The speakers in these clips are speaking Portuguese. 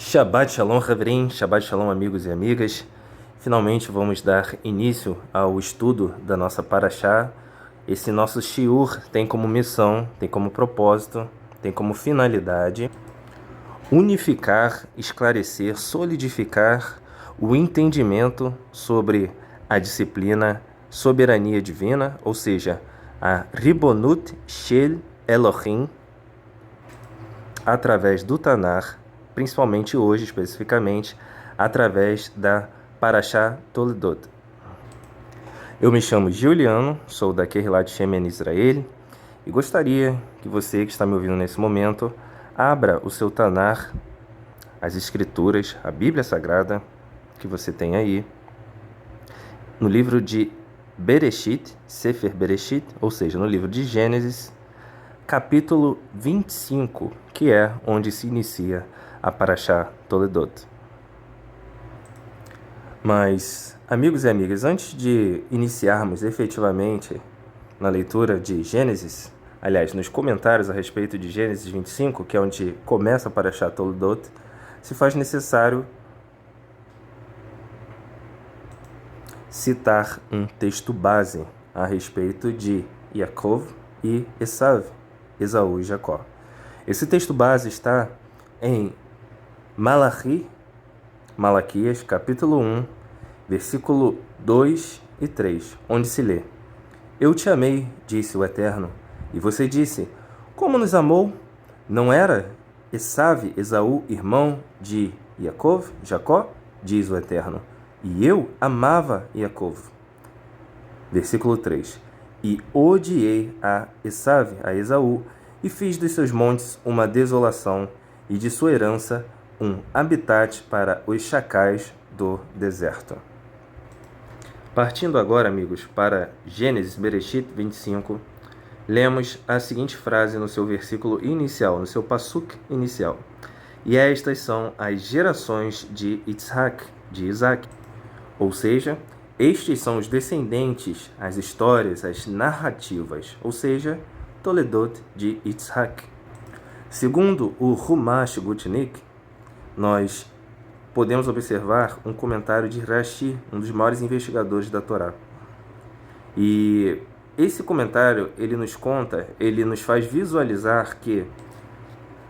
Shabbat Shalom, Haverim, Shabbat Shalom, amigos e amigas. Finalmente vamos dar início ao estudo da nossa Parashá. Esse nosso shiur tem como missão, tem como propósito, tem como finalidade unificar, esclarecer, solidificar o entendimento sobre a disciplina soberania divina, ou seja, a Ribonut Shel Elohim, através do Tanar, principalmente hoje, especificamente, através da Parashá Toledot. Eu me chamo Giuliano, sou da Keilat Shemen Israel, e gostaria que você que está me ouvindo nesse momento, abra o seu Tanar, as Escrituras, a Bíblia Sagrada, que você tem aí, no livro de Bereshit, Sefer Bereshit, ou seja, no livro de Gênesis, capítulo 25, que é onde se inicia a Parashá Toledot. Mas, amigos e amigas, antes de iniciarmos efetivamente na leitura de Gênesis, aliás, nos comentários a respeito de Gênesis 25, que é onde começa a Parashá Toledot, se faz necessário citar um texto base a respeito de Yaakov e Esav, Esaú e Jacó. Esse texto base está em Malaquias, capítulo 1, versículo 2 e 3, onde se lê: Eu te amei, disse o Eterno, e você disse, como nos amou? Não era Esav, Esaú, irmão de Yaakov, Jacó? Diz o Eterno, e eu amava Yaakov. Versículo 3, e odiei a Esav, a Esaú, e fiz dos seus montes uma desolação, e de sua herança um habitat para os chacais do deserto. Partindo agora, amigos, para Gênesis Bereshit 25, lemos a seguinte frase no seu versículo inicial, no seu passuk inicial. E estas são as gerações de Isaac, ou seja, estes são os descendentes, as histórias, as narrativas, ou seja, Toledot de Isaac. Segundo o Humash Gutnick, nós podemos observar um comentário de Rashi, um dos maiores investigadores da Torá. E esse comentário, ele nos faz visualizar que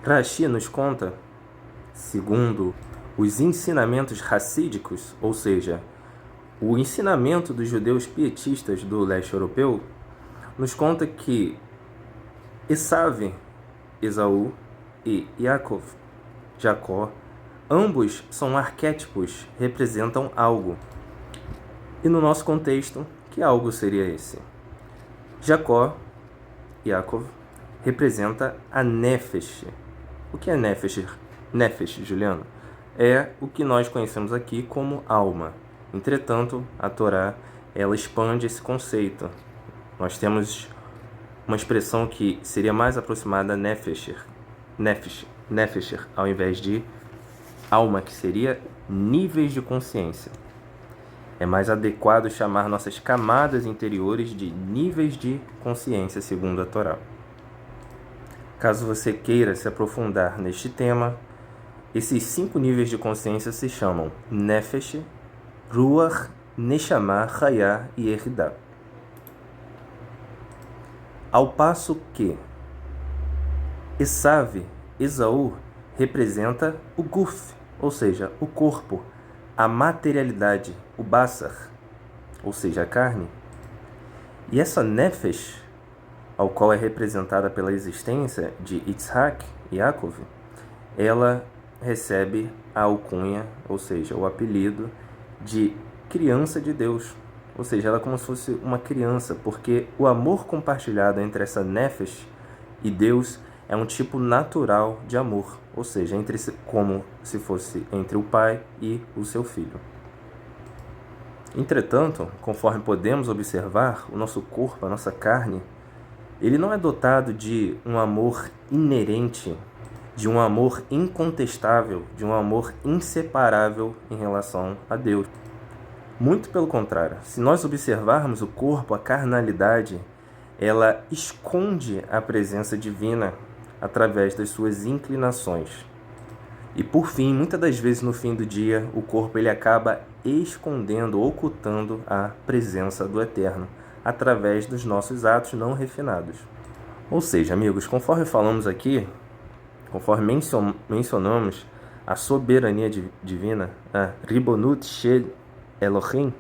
Rashi nos conta, segundo os ensinamentos racídicos, ou seja, o ensinamento dos judeus pietistas do leste europeu, nos conta que Esav, Esaú e Yaakov, Jacó, ambos são arquétipos, representam algo. E no nosso contexto, que algo seria esse? Jacó, Yaakov, representa a Nefesh. O que é Nefesh? Nefesh, Juliano, é o que nós conhecemos aqui como alma. Entretanto, a Torá, ela expande esse conceito. Nós temos uma expressão que seria mais aproximada a Nefesh, ao invés de alma, que seria níveis de consciência. É mais adequado chamar nossas camadas interiores de níveis de consciência, segundo a Torá. Caso você queira se aprofundar neste tema, esses 5 níveis de consciência se chamam Nefesh, Ruach, Neshama, Hayah e Yehidah. Ao passo que Esav, Esaú, representa o Guf, ou seja, o corpo, a materialidade, o Basar, ou seja, a carne. E essa Nefesh, ao qual é representada pela existência de Isaac e Yaakov, ela recebe a alcunha, ou seja, o apelido de criança de Deus. Ou seja, ela é como se fosse uma criança, porque o amor compartilhado entre essa Nefesh e Deus é um tipo natural de amor, ou seja, como se fosse entre o pai e o seu filho. Entretanto, conforme podemos observar, o nosso corpo, a nossa carne, ele não é dotado de um amor inerente, de um amor incontestável, de um amor inseparável em relação a Deus. Muito pelo contrário, se nós observarmos o corpo, a carnalidade, ela esconde a presença divina através das suas inclinações. E por fim, muitas das vezes no fim do dia, o corpo ele acaba escondendo, ocultando a presença do Eterno, através dos nossos atos não refinados. Ou seja, amigos, conforme falamos aqui, conforme mencionamos a soberania divina, a Ribonut Shel Elohim,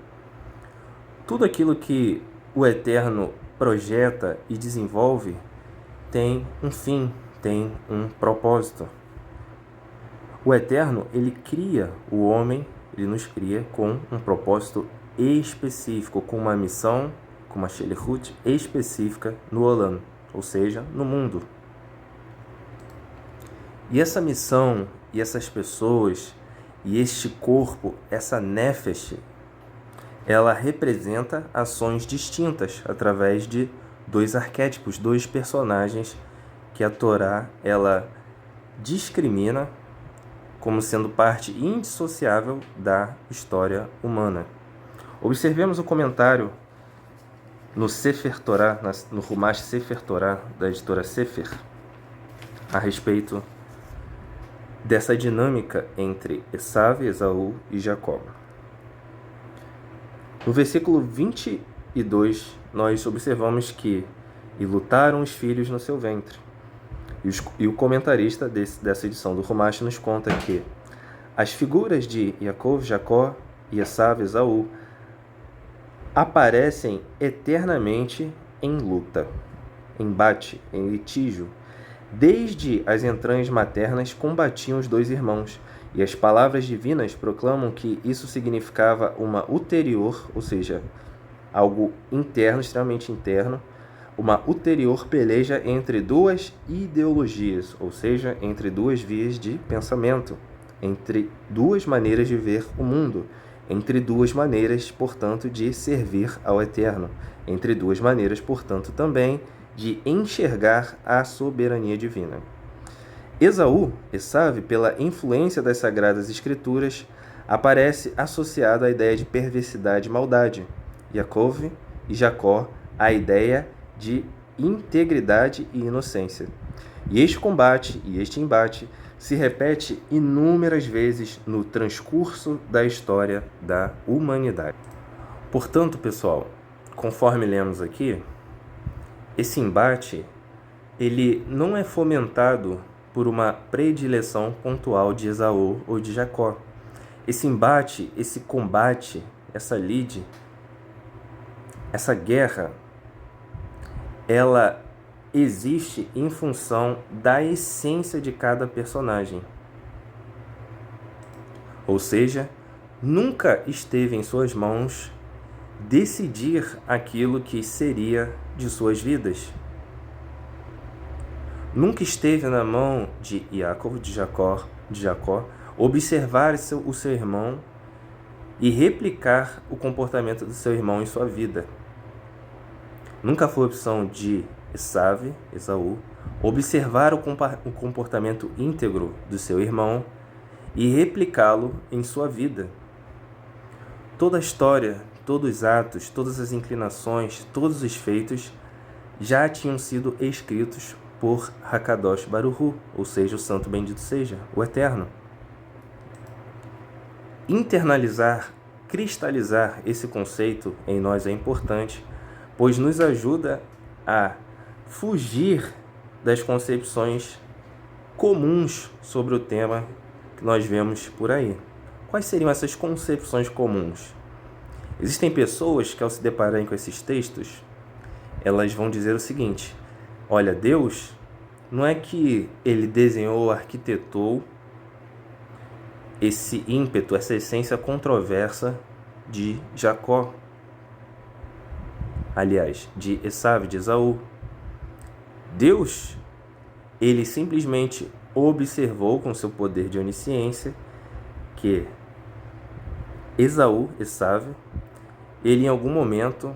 tudo aquilo que o Eterno projeta e desenvolve tem um fim, tem um propósito. O Eterno, ele cria o homem, ele nos cria com um propósito específico, com uma missão, com uma Shelichut específica no Olam, ou seja, no mundo. E essa missão, e essas pessoas, e este corpo, essa Nefesh, ela representa ações distintas através de dois arquétipos, dois personagens que a Torá ela discrimina como sendo parte indissociável da história humana. Observemos o comentário no Sefer Torah, no Humash Sefer Torah da editora Sefer, a respeito dessa dinâmica entre Esav, Esaú e Jacó. No versículo 22, nós observamos que "E lutaram os filhos no seu ventre". E o comentarista dessa edição do Humash nos conta que as figuras de Yaakov, Jacó e Esav, Esaú aparecem eternamente em luta, embate, em litígio. Desde as entranhas maternas combatiam os dois irmãos, e as palavras divinas proclamam que isso significava uma ulterior, ou seja, algo interno, extremamente interno, uma ulterior peleja entre duas ideologias, ou seja, entre duas vias de pensamento, entre duas maneiras de ver o mundo, entre duas maneiras, portanto, de servir ao Eterno, entre duas maneiras, portanto, também de enxergar a soberania divina. Esaú, Esav, pela influência das Sagradas Escrituras, aparece associado à ideia de perversidade e maldade. Yaakov e Jacó, a ideia de integridade e inocência. E este combate e este embate se repete inúmeras vezes no transcurso da história da humanidade. Portanto, pessoal, conforme lemos aqui, esse embate ele não é fomentado por uma predileção pontual de Esaú ou de Jacó. Esse embate, esse combate, essa lide, essa guerra, ela existe em função da essência de cada personagem. Ou seja, nunca esteve em suas mãos decidir aquilo que seria de suas vidas. Nunca esteve na mão de Yaakov, de Jacó, observar o seu irmão e replicar o comportamento do seu irmão em sua vida. Nunca foi opção de Esav, Esaú, observar o comportamento íntegro do seu irmão e replicá-lo em sua vida. Toda a história, todos os atos, todas as inclinações, todos os feitos já tinham sido escritos por Hakadosh Baruch Hu, ou seja, o Santo Bendito seja, o Eterno. Internalizar, cristalizar esse conceito em nós é importante, pois nos ajuda a fugir das concepções comuns sobre o tema que nós vemos por aí. Quais seriam essas concepções comuns? Existem pessoas que, ao se depararem com esses textos, elas vão dizer o seguinte: olha, Deus não é que ele desenhou, arquitetou esse ímpeto, essa essência controversa de Jacó, aliás, de Esav, de Esaú. Deus, ele simplesmente observou com seu poder de onisciência que Esaú, Esav, ele em algum momento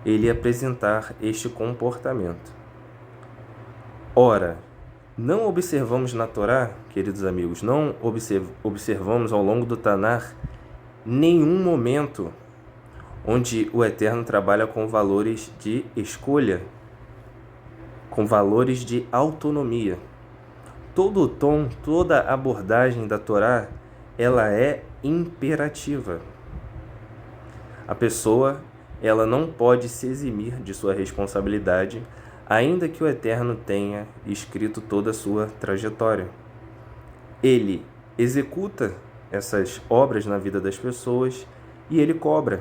ele ia apresentar este comportamento. Ora, não observamos na Torá, queridos amigos, não observamos ao longo do Tanar nenhum momento onde o Eterno trabalha com valores de escolha, com valores de autonomia. todo o tom, toda a abordagem da Torá, ela é imperativa. A pessoa, ela não pode se eximir de sua responsabilidade, ainda que o Eterno tenha escrito toda a sua trajetória. Ele executa essas obras na vida das pessoas e ele cobra.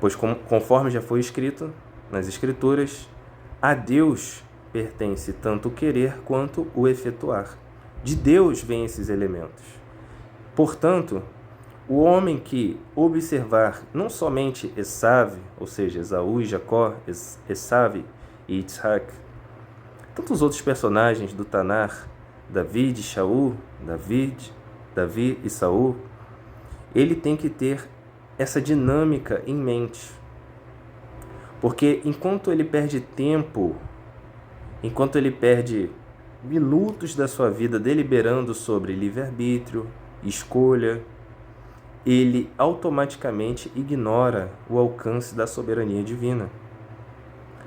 Pois conforme já foi escrito nas Escrituras, a Deus pertence tanto o querer quanto o efetuar. De Deus vêm esses elementos. Portanto, o homem que observar não somente Esav, ou seja, Esaú e Jacó, Esav e Yitzhak, tantos outros personagens do Tanar, Davi e Shaul, Davi e Saul, ele tem que ter essa dinâmica em mente. Porque enquanto ele perde tempo, enquanto ele perde minutos da sua vida deliberando sobre livre-arbítrio, escolha, ele automaticamente ignora o alcance da soberania divina.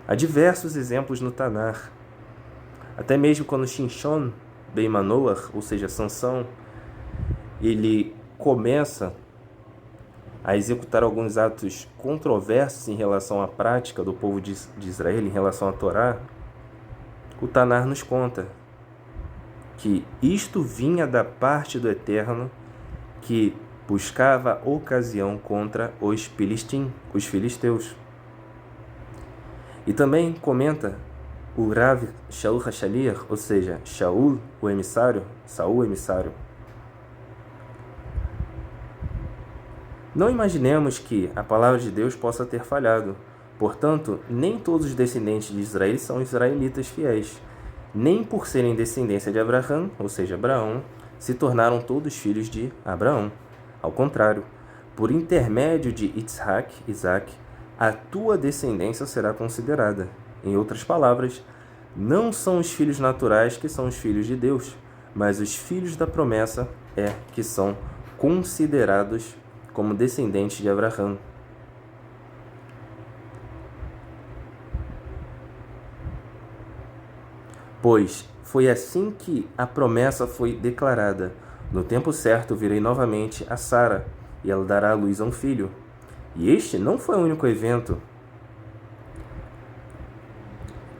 Há diversos exemplos no Tanar. Até mesmo quando Shimshon ben Manoach, ou seja, Sansão, ele começa a executar alguns atos controversos em relação à prática do povo de Israel, em relação à Torá, o Tanar nos conta que isto vinha da parte do Eterno, que buscava ocasião contra os filisteus. E também comenta o Rav Shaul HaShaliach, ou seja, Shaul, o emissário, Saul, o emissário. Não imaginemos que a palavra de Deus possa ter falhado. Portanto, nem todos os descendentes de Israel são israelitas fiéis. Nem por serem descendência de Abraão, ou seja, Abraão, se tornaram todos filhos de Abraão. Ao contrário, por intermédio de Isaac, a tua descendência será considerada. Em outras palavras, não são os filhos naturais que são os filhos de Deus, mas os filhos da promessa que são considerados como descendentes de Abraão. Pois foi assim que a promessa foi declarada: no tempo certo virei novamente a Sara, e ela dará à luz a um filho. E este não foi o único evento.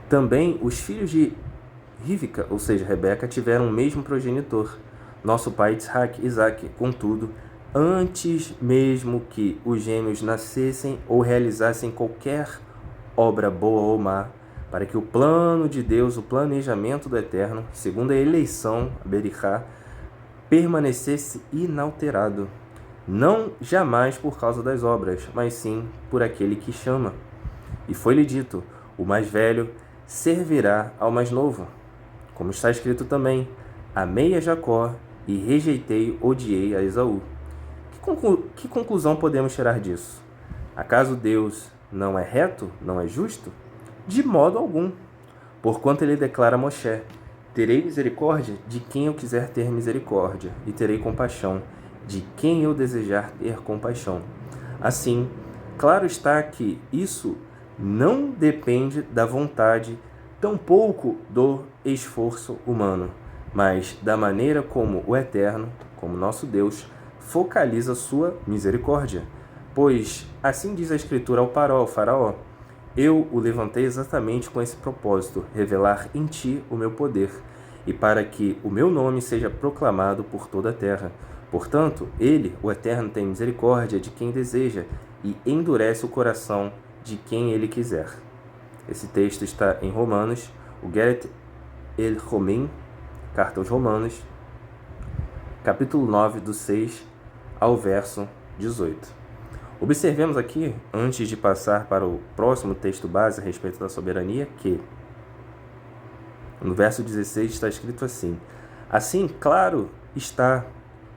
Também os filhos de Rivca, ou seja, Rebeca, tiveram o mesmo progenitor, nosso pai Isaac. Contudo, antes mesmo que os gêmeos nascessem ou realizassem qualquer obra boa ou má, para que o plano de Deus, o planejamento do Eterno, segundo a eleição, a Berichá, permanecesse inalterado. Não jamais por causa das obras, mas sim por aquele que chama. E foi-lhe dito: o mais velho servirá ao mais novo. Como está escrito também: amei a Jacó e odiei a Esaú. Que conclusão podemos tirar disso? Acaso Deus não é reto, não é justo? De modo algum. Porquanto ele declara a Moshe: terei misericórdia de quem eu quiser ter misericórdia, e terei compaixão de quem eu desejar ter compaixão. Assim, claro está que isso não depende da vontade, tampouco do esforço humano, mas da maneira como o Eterno, como nosso Deus, focaliza sua misericórdia. Pois assim diz a Escritura ao Faraó: eu o levantei exatamente com esse propósito, revelar em ti o meu poder, e para que o meu nome seja proclamado por toda a terra. Portanto, ele, o Eterno, tem misericórdia de quem deseja e endurece o coração de quem ele quiser. Esse texto está em Romanos, o Geret El Romim, carta aos Romanos, capítulo 9, do 6 ao verso 18. Observemos aqui, antes de passar para o próximo texto base a respeito da soberania, que no verso 16 está escrito assim: assim, claro está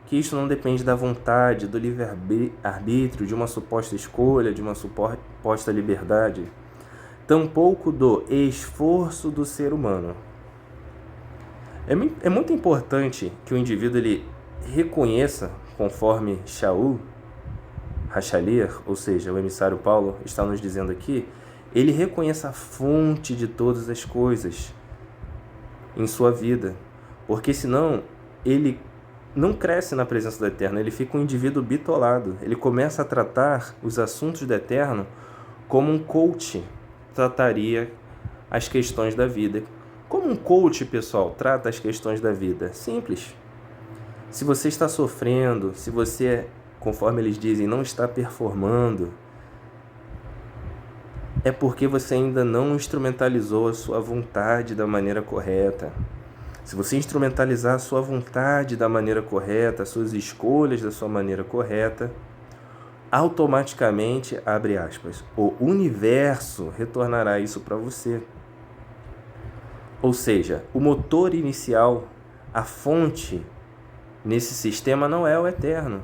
que isto não depende da vontade, do livre-arbítrio, de uma suposta escolha, de uma suposta liberdade, tampouco do esforço do ser humano. É muito importante que o indivíduo ele reconheça, conforme Shaul HaShaliach, ou seja, o emissário Paulo está nos dizendo aqui, ele reconheça a fonte de todas as coisas. em sua vida, porque senão ele não cresce na presença do Eterno, ele fica um indivíduo bitolado, ele começa a tratar os assuntos do Eterno como um coach trataria as questões da vida. Como um coach, pessoal, trata as questões da vida? Simples. Se você está sofrendo, se você, conforme eles dizem, não está performando, é porque você ainda não instrumentalizou a sua vontade da maneira correta. Se você instrumentalizar a sua vontade da maneira correta, as suas escolhas da sua maneira correta, automaticamente, abre aspas, o universo retornará isso para você. Ou seja, o motor inicial, a fonte nesse sistema não é o Eterno.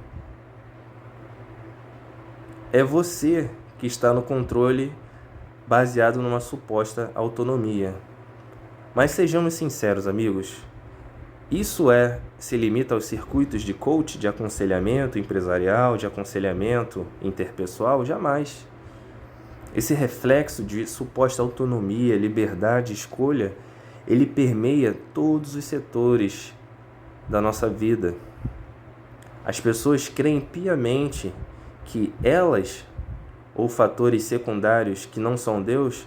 É você que está no controle baseado numa suposta autonomia. Mas sejamos sinceros, amigos, isso se limita aos circuitos de coach, de aconselhamento empresarial, de aconselhamento interpessoal? Jamais. Esse reflexo de suposta autonomia, liberdade, escolha, ele permeia todos os setores da nossa vida. As pessoas creem piamente que elas, ou fatores secundários que não são Deus,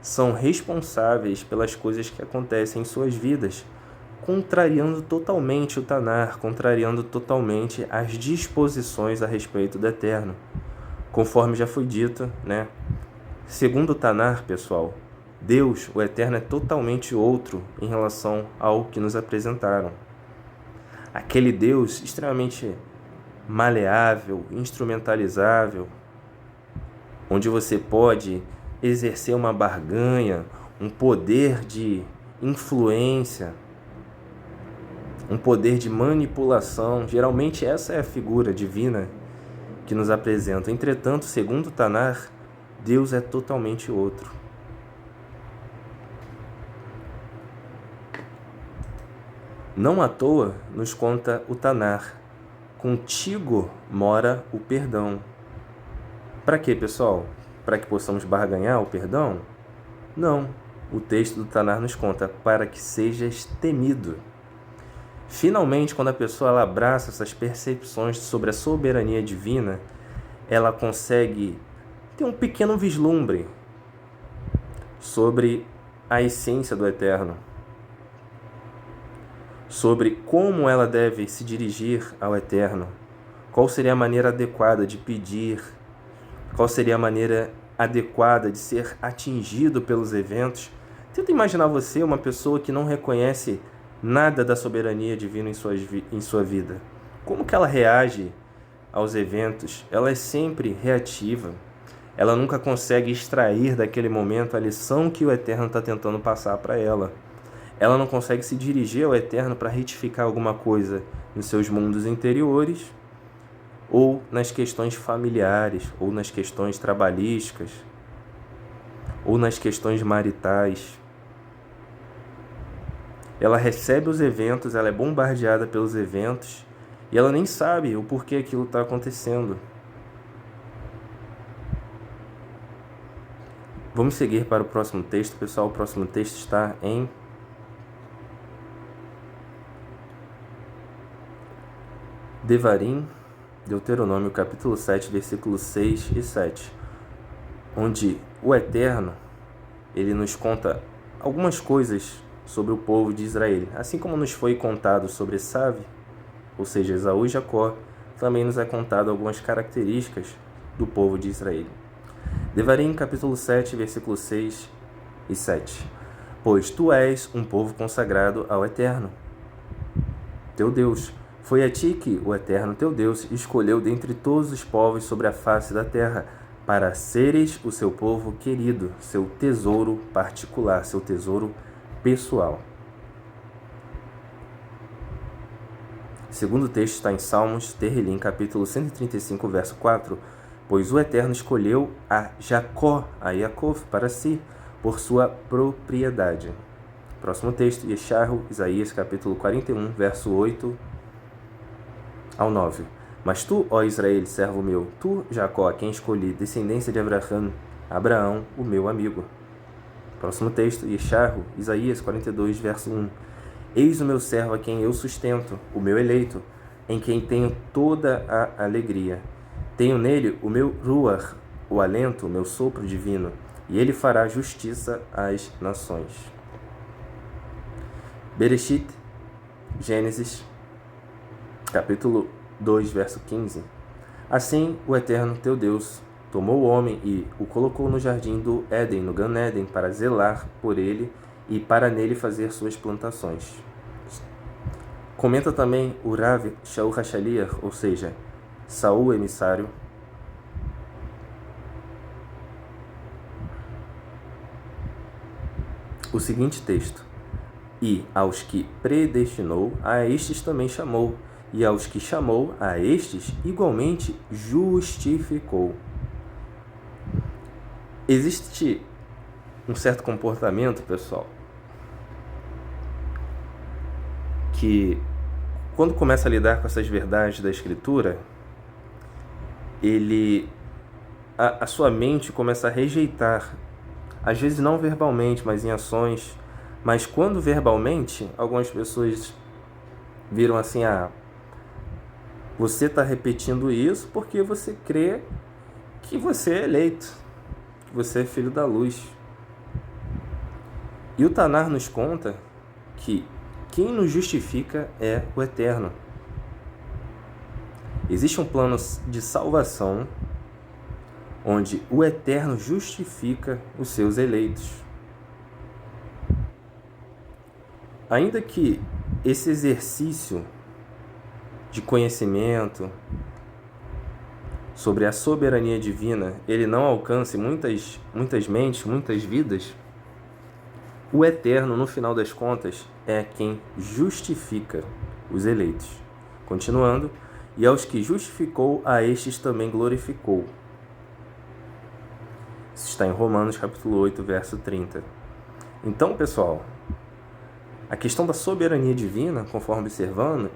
são responsáveis pelas coisas que acontecem em suas vidas, contrariando totalmente o Tanar, contrariando totalmente as disposições a respeito do Eterno. Conforme já foi dito, Segundo o Tanar, pessoal, Deus, o Eterno, é totalmente outro em relação ao que nos apresentaram. Aquele Deus extremamente maleável, instrumentalizável, onde você pode exercer uma barganha, um poder de influência, um poder de manipulação. Geralmente essa é a figura divina que nos apresenta. Entretanto, segundo Tanar, Deus é totalmente outro. Não à toa nos conta o Tanar: contigo mora o perdão. Para quê, pessoal? Para que possamos barganhar o perdão? Não. O texto do Tanar nos conta: para que sejas temido. Finalmente, quando a pessoa ela abraça essas percepções sobre a soberania divina, ela consegue ter um pequeno vislumbre sobre a essência do Eterno, sobre como ela deve se dirigir ao Eterno, qual seria a maneira adequada de pedir, qual seria a maneira adequada de ser atingido pelos eventos. Tenta imaginar você, uma pessoa que não reconhece nada da soberania divina em sua vida. Como que ela reage aos eventos? Ela é sempre reativa. Ela nunca consegue extrair daquele momento a lição que o Eterno está tentando passar para ela. Ela não consegue se dirigir ao Eterno para retificar alguma coisa nos seus mundos interiores, ou nas questões familiares, ou nas questões trabalhísticas, ou nas questões maritais. Ela recebe os eventos, ela é bombardeada pelos eventos, e ela nem sabe o porquê aquilo está acontecendo. Vamos seguir para o próximo texto, pessoal. O próximo texto está em Devarim, Deuteronômio, capítulo 7, versículos 6 e 7, onde o Eterno, ele nos conta algumas coisas sobre o povo de Israel. Assim como nos foi contado sobre Esaú, ou seja, Esaú e Jacó, também nos é contado algumas características do povo de Israel. Devarim, capítulo 7, versículos 6 e 7. Pois tu és um povo consagrado ao Eterno, teu Deus. Foi a ti que o Eterno, teu Deus, escolheu dentre todos os povos sobre a face da terra, para seres o seu povo querido, seu tesouro particular, seu tesouro pessoal. O segundo texto está em Salmos, Terrilim, capítulo 135, verso 4. Pois o Eterno escolheu a Jacó, a Yaakov, para si, por sua propriedade. Próximo texto, Yeshayahu, Isaías, capítulo 41, verso 8 ao 9. Mas tu, ó Israel, servo meu, tu, Jacó, a quem escolhi, descendência de Abraão, o meu amigo. Próximo texto, Yeshayahu, Isaías 42, verso 1. Eis o meu servo a quem eu sustento, o meu eleito, em quem tenho toda a alegria. Tenho nele o meu ruach, o alento, o meu sopro divino, e ele fará justiça às nações. Bereshit, Gênesis, capítulo 2, verso 15. Assim, o Eterno teu Deus tomou o homem e o colocou no jardim do Éden, no Gan Éden, para zelar por ele e para nele fazer suas plantações. Comenta também o Rav Shaul HaShaliach, ou seja, Saul emissário, o seguinte texto: E aos que predestinou, a estes também chamou, e aos que chamou, a estes igualmente justificou. Existe um certo comportamento, pessoal, que quando começa a lidar com essas verdades da Escritura, a sua mente começa a rejeitar, às vezes não verbalmente, mas em ações. Mas quando verbalmente, algumas pessoas viram assim: você está repetindo isso porque você crê que você é eleito, que você é filho da luz. E o Tanar nos conta que quem nos justifica é o Eterno. Existe um plano de salvação onde o Eterno justifica os seus eleitos. Ainda que esse exercício de conhecimento sobre a soberania divina ele não alcance muitas mentes, muitas vidas, o Eterno, no final das contas, é quem justifica os eleitos. Continuando, e aos que justificou, a estes também glorificou. Isso está em Romanos capítulo 8, verso 30. Então, pessoal, a questão da soberania divina, conforme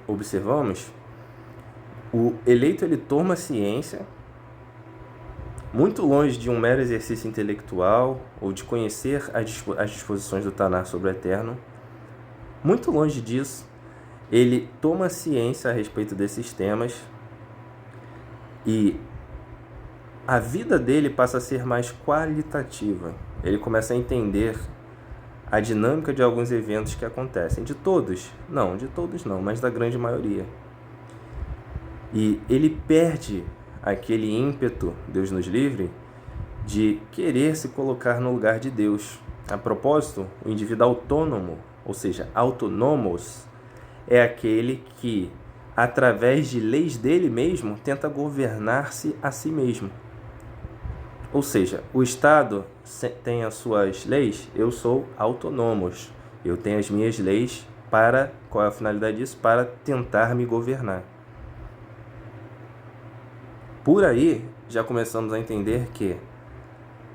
observamos, o eleito ele toma ciência, muito longe de um mero exercício intelectual ou de conhecer as disposições do Tanar sobre o Eterno. Muito longe disso, ele toma ciência a respeito desses temas e a vida dele passa a ser mais qualitativa. Ele começa a entender a dinâmica de alguns eventos que acontecem. De todos não, mas da grande maioria. E ele perde aquele ímpeto, Deus nos livre, de querer se colocar no lugar de Deus. A propósito, o indivíduo autônomo, ou seja, autonomos, é aquele que, através de leis dele mesmo, tenta governar-se a si mesmo. Ou seja, o Estado tem as suas leis, eu sou autonomos. Eu tenho as minhas leis para, qual é a finalidade disso? Para tentar me governar. Por aí, já começamos a entender que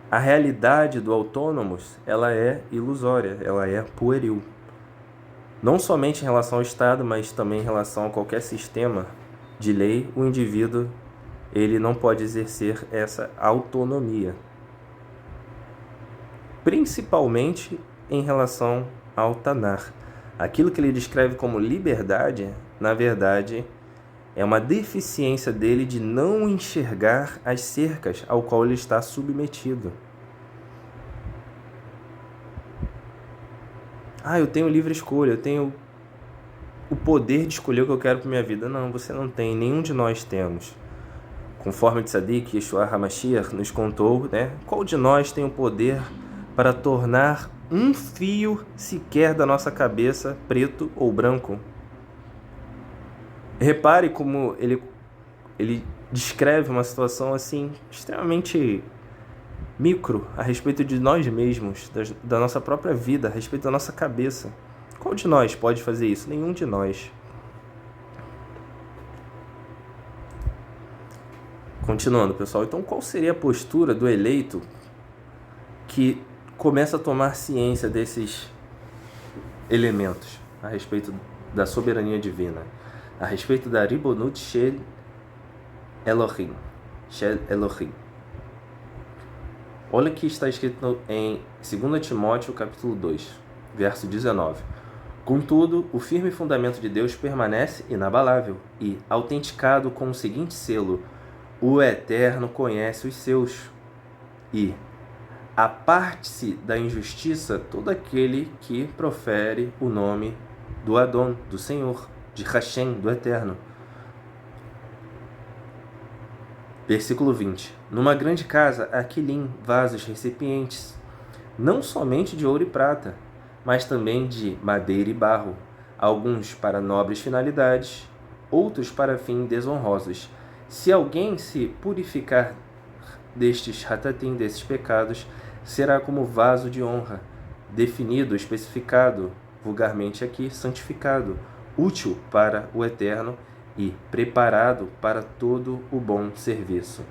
a realidade do autônomos, ela é ilusória, ela é pueril. Não somente em relação ao Estado, mas também em relação a qualquer sistema de lei, o indivíduo ele não pode exercer essa autonomia. Principalmente em relação ao Tanar. Aquilo que ele descreve como liberdade, na verdade, é uma deficiência dele de não enxergar as cercas ao qual ele está submetido. Eu tenho livre escolha, eu tenho o poder de escolher o que eu quero para minha vida. Não, você não tem, nenhum de nós temos. Conforme Tzadik Yeshua HaMashiach nos contou, qual de nós tem o poder para tornar um fio sequer da nossa cabeça preto ou branco? Repare como ele descreve uma situação assim extremamente micro a respeito de nós mesmos, da nossa própria vida, a respeito da nossa cabeça. Qual de nós pode fazer isso? Nenhum de nós. Continuando, pessoal. Então, qual seria a postura do eleito que começa a tomar ciência desses elementos a respeito da soberania divina, a respeito da Ribonut Shel Elohim? Olha o que está escrito em 2 Timóteo capítulo 2, verso 19. Contudo, o firme fundamento de Deus permanece inabalável e, autenticado com o seguinte selo: o Eterno conhece os seus. E aparte-se da injustiça todo aquele que profere o nome do Adon, do Senhor, de Hashem, do Eterno. Versículo 20. Numa grande casa há quilim, vasos, recipientes, não somente de ouro e prata, mas também de madeira e barro, alguns para nobres finalidades, outros para fins desonrosos. Se alguém se purificar destes hatatim, desses pecados, será como vaso de honra, definido, especificado, vulgarmente aqui, santificado, útil para o Eterno e preparado para todo o bom serviço.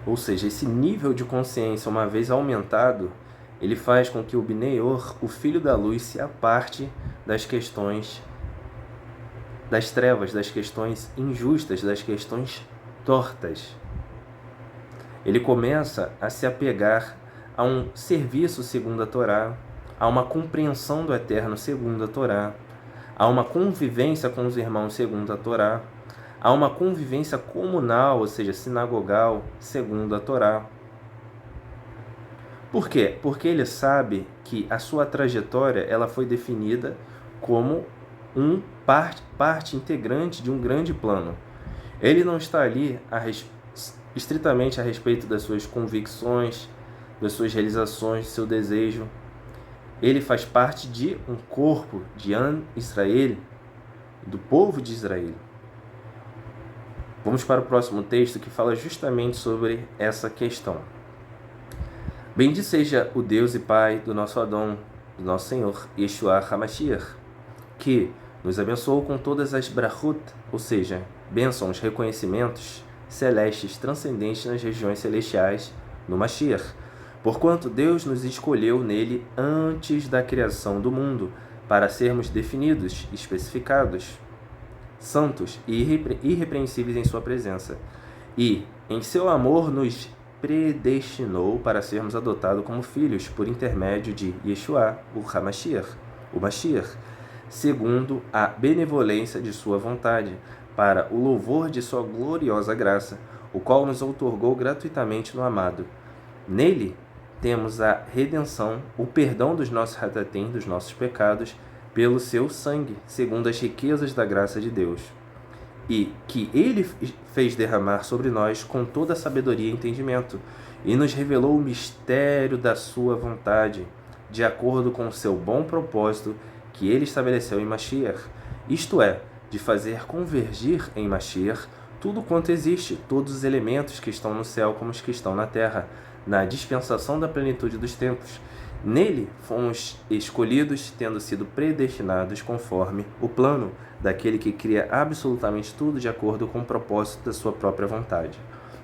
Ou seja, esse nível de consciência, uma vez aumentado, ele faz com que o Bnei-Or, o filho da luz, se aparte das questões das trevas, das questões injustas, das questões tortas. Ele começa a se apegar a um serviço segundo a Torá, a uma compreensão do Eterno segundo a Torá, a uma convivência com os irmãos segundo a Torá, a uma convivência comunal, ou seja, sinagogal, segundo a Torá. Por quê? Porque ele sabe que a sua trajetória ela foi definida como parte integrante de um grande plano. Ele não está ali estritamente a respeito das suas convicções, das suas realizações, do seu desejo. Ele faz parte de um corpo de Israel, do povo de Israel. Vamos para o próximo texto que fala justamente sobre essa questão. Bendito seja o Deus e Pai do nosso Adon, do nosso Senhor, Yeshua HaMashiach, que nos abençoou com todas as brachot, ou seja, bênçãos, reconhecimentos celestes, transcendentes nas regiões celestiais, no Mashiach, porquanto Deus nos escolheu nele antes da criação do mundo, para sermos definidos, especificados, santos e irrepreensíveis em sua presença, e em seu amor nos predestinou para sermos adotados como filhos por intermédio de Yeshua, o HaMashiach, o Mashiach, segundo a benevolência de sua vontade, para o louvor de sua gloriosa graça, o qual nos outorgou gratuitamente no amado. Nele temos a redenção, o perdão dos nossos hatatim, dos nossos pecados, pelo seu sangue, segundo as riquezas da graça de Deus, e que ele fez derramar sobre nós com toda a sabedoria e entendimento, e nos revelou o mistério da sua vontade, de acordo com o seu bom propósito que ele estabeleceu em Mashiach, isto é, de fazer convergir em Mashiach tudo quanto existe, todos os elementos que estão no céu como os que estão na terra, na dispensação da plenitude dos tempos. Nele fomos escolhidos, tendo sido predestinados conforme o plano daquele que cria absolutamente tudo de acordo com o propósito da sua própria vontade,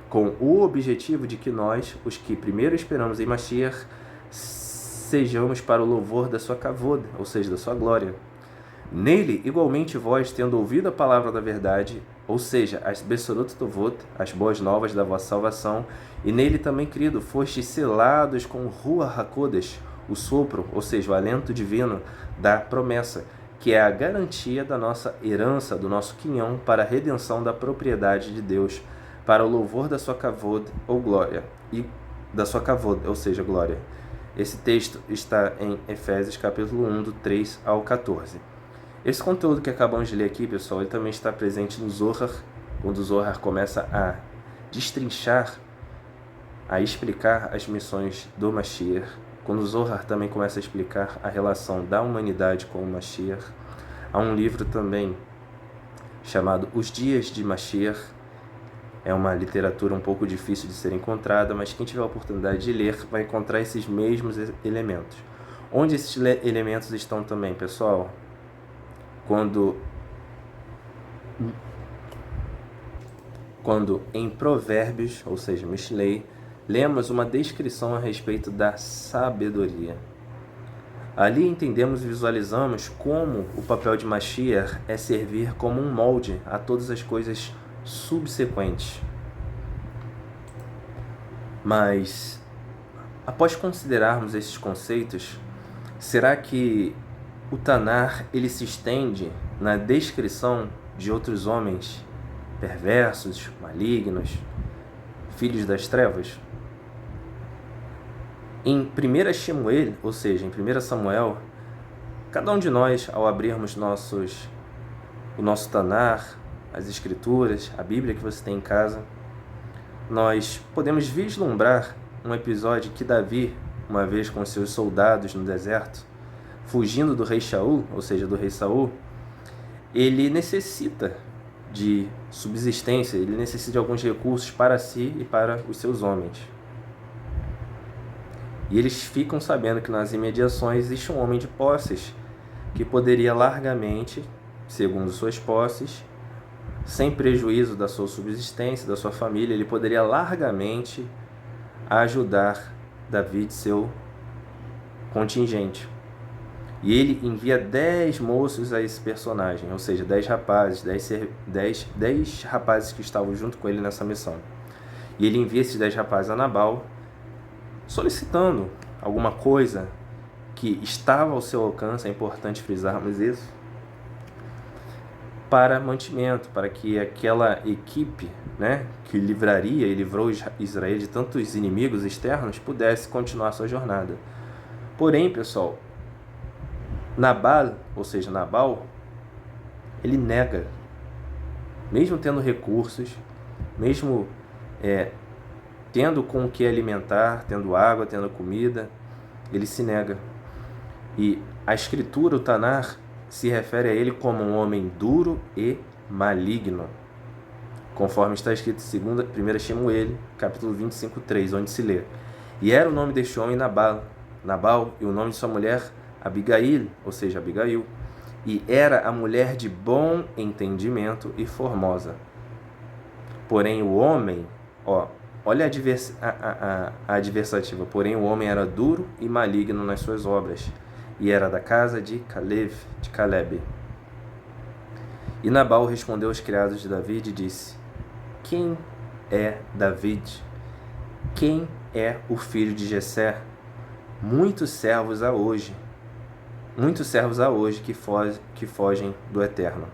com o objetivo de que nós, os que primeiro esperamos em Mashiach, sejamos para o louvor da sua kavod, ou seja, da sua glória. Nele, igualmente vós, tendo ouvido a palavra da verdade, ou seja, as Besorot Tovot, as boas novas da vossa salvação, e nele também, querido, fostes selados com Ruach HaKodesh, o sopro, ou seja, o alento divino da promessa, que é a garantia da nossa herança, do nosso quinhão, para a redenção da propriedade de Deus, para o louvor da sua kavod, ou glória, e da sua kavod, ou seja, glória. Esse texto está em Efésios capítulo 1, do 3 ao 14. Esse conteúdo que acabamos de ler aqui, pessoal, ele também está presente no Zohar, quando o Zohar começa a destrinchar, a explicar as missões do Mashiach, quando o Zohar também começa a explicar a relação da humanidade com o Mashiach. Há um livro também chamado Os Dias de Mashiach. É uma literatura um pouco difícil de ser encontrada, mas quem tiver a oportunidade de ler vai encontrar esses mesmos elementos. Onde esses elementos estão também, pessoal? Quando em Provérbios, ou seja, Mishlei, lemos uma descrição a respeito da sabedoria. Ali entendemos e visualizamos como o papel de Mashiach é servir como um molde a todas as coisas subsequentes. Mas, após considerarmos esses conceitos, será que o Tanar ele se estende na descrição de outros homens perversos, malignos, filhos das trevas? Em 1 Shemuel, ou seja, em 1 Samuel, cada um de nós, ao abrirmos o nosso Tanar, as Escrituras, a Bíblia que você tem em casa, nós podemos vislumbrar um episódio que Davi, uma vez com seus soldados no deserto, fugindo do rei Shaul, ou seja, do rei Saul, ele necessita de subsistência, ele necessita de alguns recursos para si e para os seus homens. E eles ficam sabendo que nas imediações existe um homem de posses que poderia largamente, segundo suas posses, sem prejuízo da sua subsistência, da sua família, ele poderia largamente ajudar Davi e seu contingente. E ele envia 10 moços a esse personagem, ou seja, 10 rapazes, 10 rapazes que estavam junto com ele nessa missão. E ele envia esses 10 rapazes a Nabal, solicitando alguma coisa que estava ao seu alcance, é importante frisarmos isso, para mantimento, para que aquela equipe, que livrou Israel de tantos inimigos externos, pudesse continuar sua jornada. Porém, pessoal, Nabal, ele nega, mesmo tendo recursos, mesmo tendo com o que alimentar, tendo água, tendo comida, ele se nega. E a Escritura, o Tanar, se refere a ele como um homem duro e maligno, conforme está escrito em 1 Shemuel, capítulo 25:3, onde se lê: E era o nome deste homem Nabal, e o nome de sua mulher Abigail, ou seja, Abigail, e era a mulher de bom entendimento e formosa. Porém o homem, olha a adversativa, porém o homem era duro e maligno nas suas obras, e era da casa de Caleb. E Nabal respondeu aos criados de Davi e disse: Quem é David? Quem é o filho de Jessé? Muitos servos há hoje que fogem do Eterno.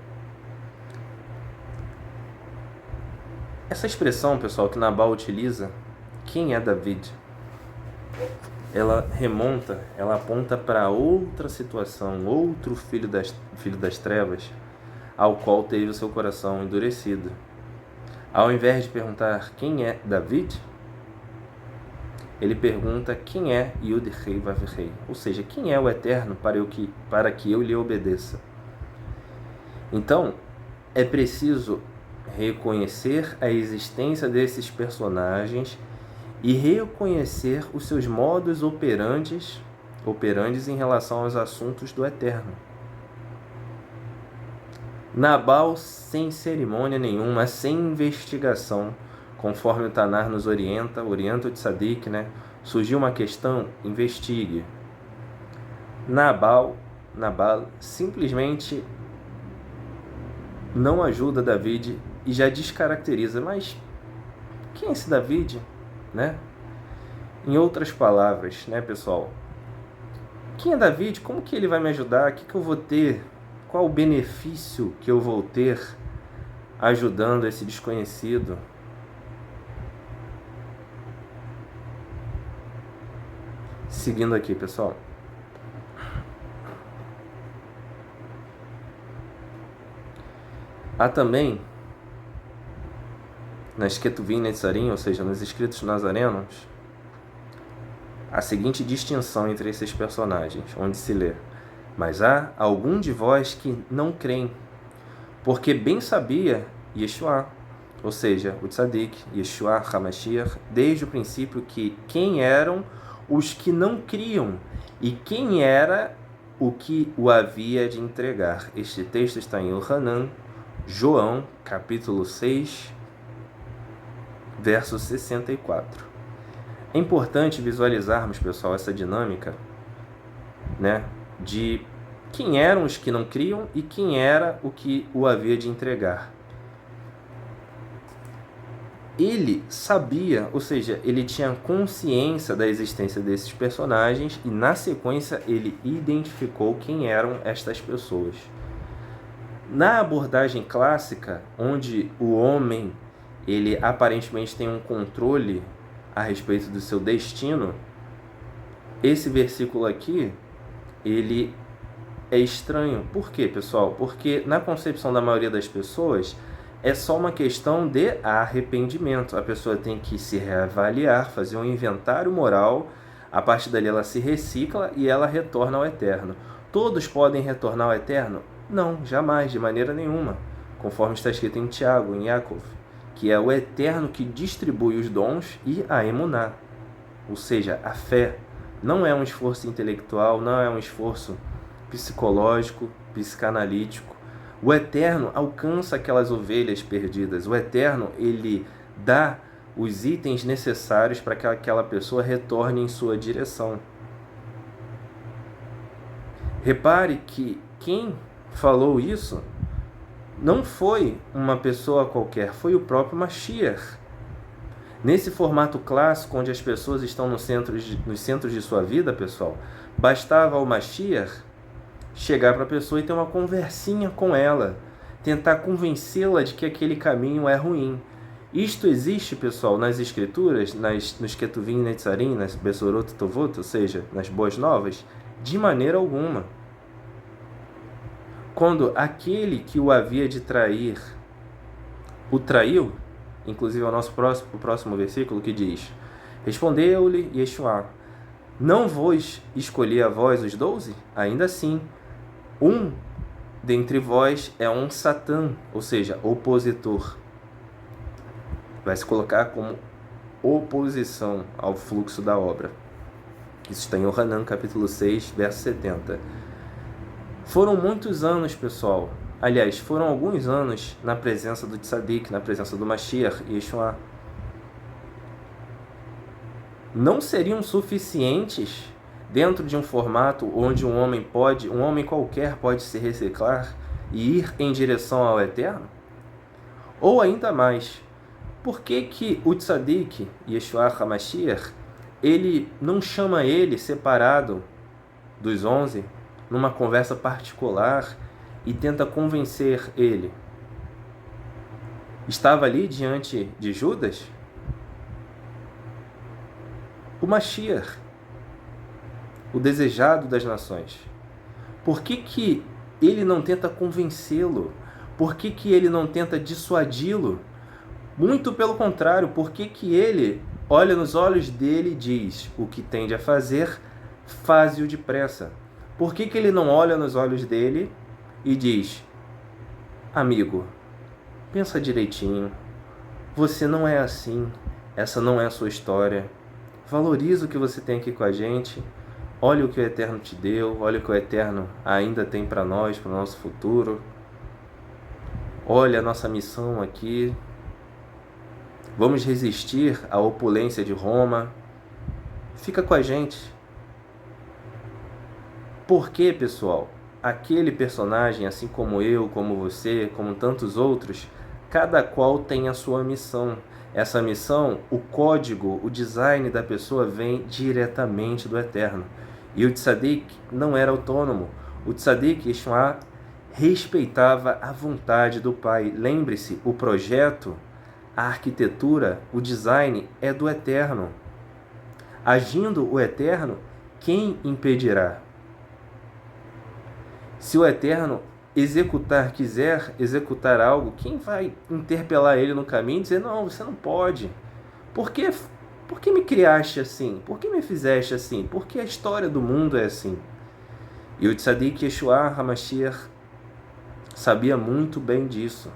Essa expressão, pessoal, que Nabal utiliza, quem é David? Ela aponta para outra situação, outro filho das trevas, ao qual teve o seu coração endurecido. Ao invés de perguntar quem é David, ele pergunta quem é Yud-Hei Vav-Hei, ou seja, quem é o Eterno para que eu lhe obedeça. Então, é preciso reconhecer a existência desses personagens e reconhecer os seus modus operandes em relação aos assuntos do Eterno. Nabal, sem cerimônia nenhuma, sem investigação, conforme o Tanar nos orienta o Tzadik, surgiu uma questão, investigue. Nabal simplesmente não ajuda David e já descaracteriza. Mas quem é esse David? Em outras palavras, pessoal, quem é David? Como que ele vai me ajudar? O que eu vou ter? Qual o benefício que eu vou ter ajudando esse desconhecido? Seguindo aqui, pessoal. Há também, nas Ketuvim Netzarim, ou seja, nos escritos nazarenos, a seguinte distinção entre esses personagens, onde se lê: Mas há algum de vós que não creem, porque bem sabia Yeshua, ou seja, o Tzadik, Yeshua HaMashiach, desde o princípio quem eram os que não criam e quem era o que o havia de entregar. Este texto está em Yohanan, João, capítulo 6, verso 64. É importante visualizarmos, pessoal, essa dinâmica, de quem eram os que não criam e quem era o que o havia de entregar. Ele sabia, ou seja, ele tinha consciência da existência desses personagens e, na sequência, ele identificou quem eram estas pessoas. Na abordagem clássica, onde o homem ele aparentemente tem um controle a respeito do seu destino, esse versículo aqui, ele é estranho. Por quê, pessoal? Porque na concepção da maioria das pessoas, é só uma questão de arrependimento. A pessoa tem que se reavaliar, fazer um inventário moral, a partir dali ela se recicla e ela retorna ao eterno. Todos podem retornar ao eterno? Não, jamais, de maneira nenhuma. Conforme está escrito em Tiago, em Yaakov, que é o eterno que distribui os dons e a emuná, ou seja, a fé. Não é um esforço intelectual, não é um esforço psicológico, psicanalítico. O eterno alcança aquelas ovelhas perdidas. O eterno, ele dá os itens necessários para que aquela pessoa retorne em sua direção. Repare que quem falou isso não foi uma pessoa qualquer, foi o próprio Mashiach. Nesse formato clássico, onde as pessoas estão nos centros de sua vida, pessoal, bastava o Mashiach chegar para a pessoa e ter uma conversinha com ela, tentar convencê-la de que aquele caminho é ruim. Isto existe, pessoal, nas Escrituras, nos Ketuvim Netzarim, nas Besorot Tovot, ou seja, nas Boas Novas? De maneira alguma. Quando aquele que o havia de trair o traiu, inclusive é o próximo versículo que diz: respondeu-lhe Yeshua: não vos escolhi a vós os 12? Ainda assim, um dentre vós é um Satã, ou seja, opositor. Vai se colocar como oposição ao fluxo da obra. Isso está em Yohanan, capítulo 6, verso 70. Foram muitos anos, pessoal. Aliás, foram alguns anos na presença do Tzadik, na presença do Mashiach e Yeshua. Não seriam suficientes dentro de um formato onde um homem qualquer pode se reciclar e ir em direção ao Eterno? Ou ainda mais, por que o Tzadik, Yeshua HaMashiach, ele não chama ele separado dos 11 numa conversa particular e tenta convencer ele? Estava ali diante de Judas o Mashiach, o desejado das nações. Por que ele não tenta convencê-lo? Por que ele não tenta dissuadi-lo? Muito pelo contrário, por que ele olha nos olhos dele e diz: o que tende a fazer, faze-o depressa? Por que ele não olha nos olhos dele e diz: amigo, pensa direitinho, você não é assim, essa não é a sua história, valoriza o que você tem aqui com a gente, olha o que o Eterno te deu, olha o que o Eterno ainda tem para nós, para o nosso futuro, olha a nossa missão aqui, vamos resistir à opulência de Roma, fica com a gente. Porque, pessoal, aquele personagem, assim como eu, como você, como tantos outros, cada qual tem a sua missão. Essa missão, o código, o design da pessoa vem diretamente do Eterno. E o Tzadik não era autônomo. O Tzadik, Yeshua, respeitava a vontade do Pai. Lembre-se, o projeto, a arquitetura, o design é do Eterno. Agindo o Eterno, quem impedirá? Se o Eterno quiser executar algo, quem vai interpelar ele no caminho e dizer: não, você não pode? Por que me criaste assim? Por que me fizeste assim? Por que a história do mundo é assim? E o Tzadik Yeshua HaMashiach sabia muito bem disso.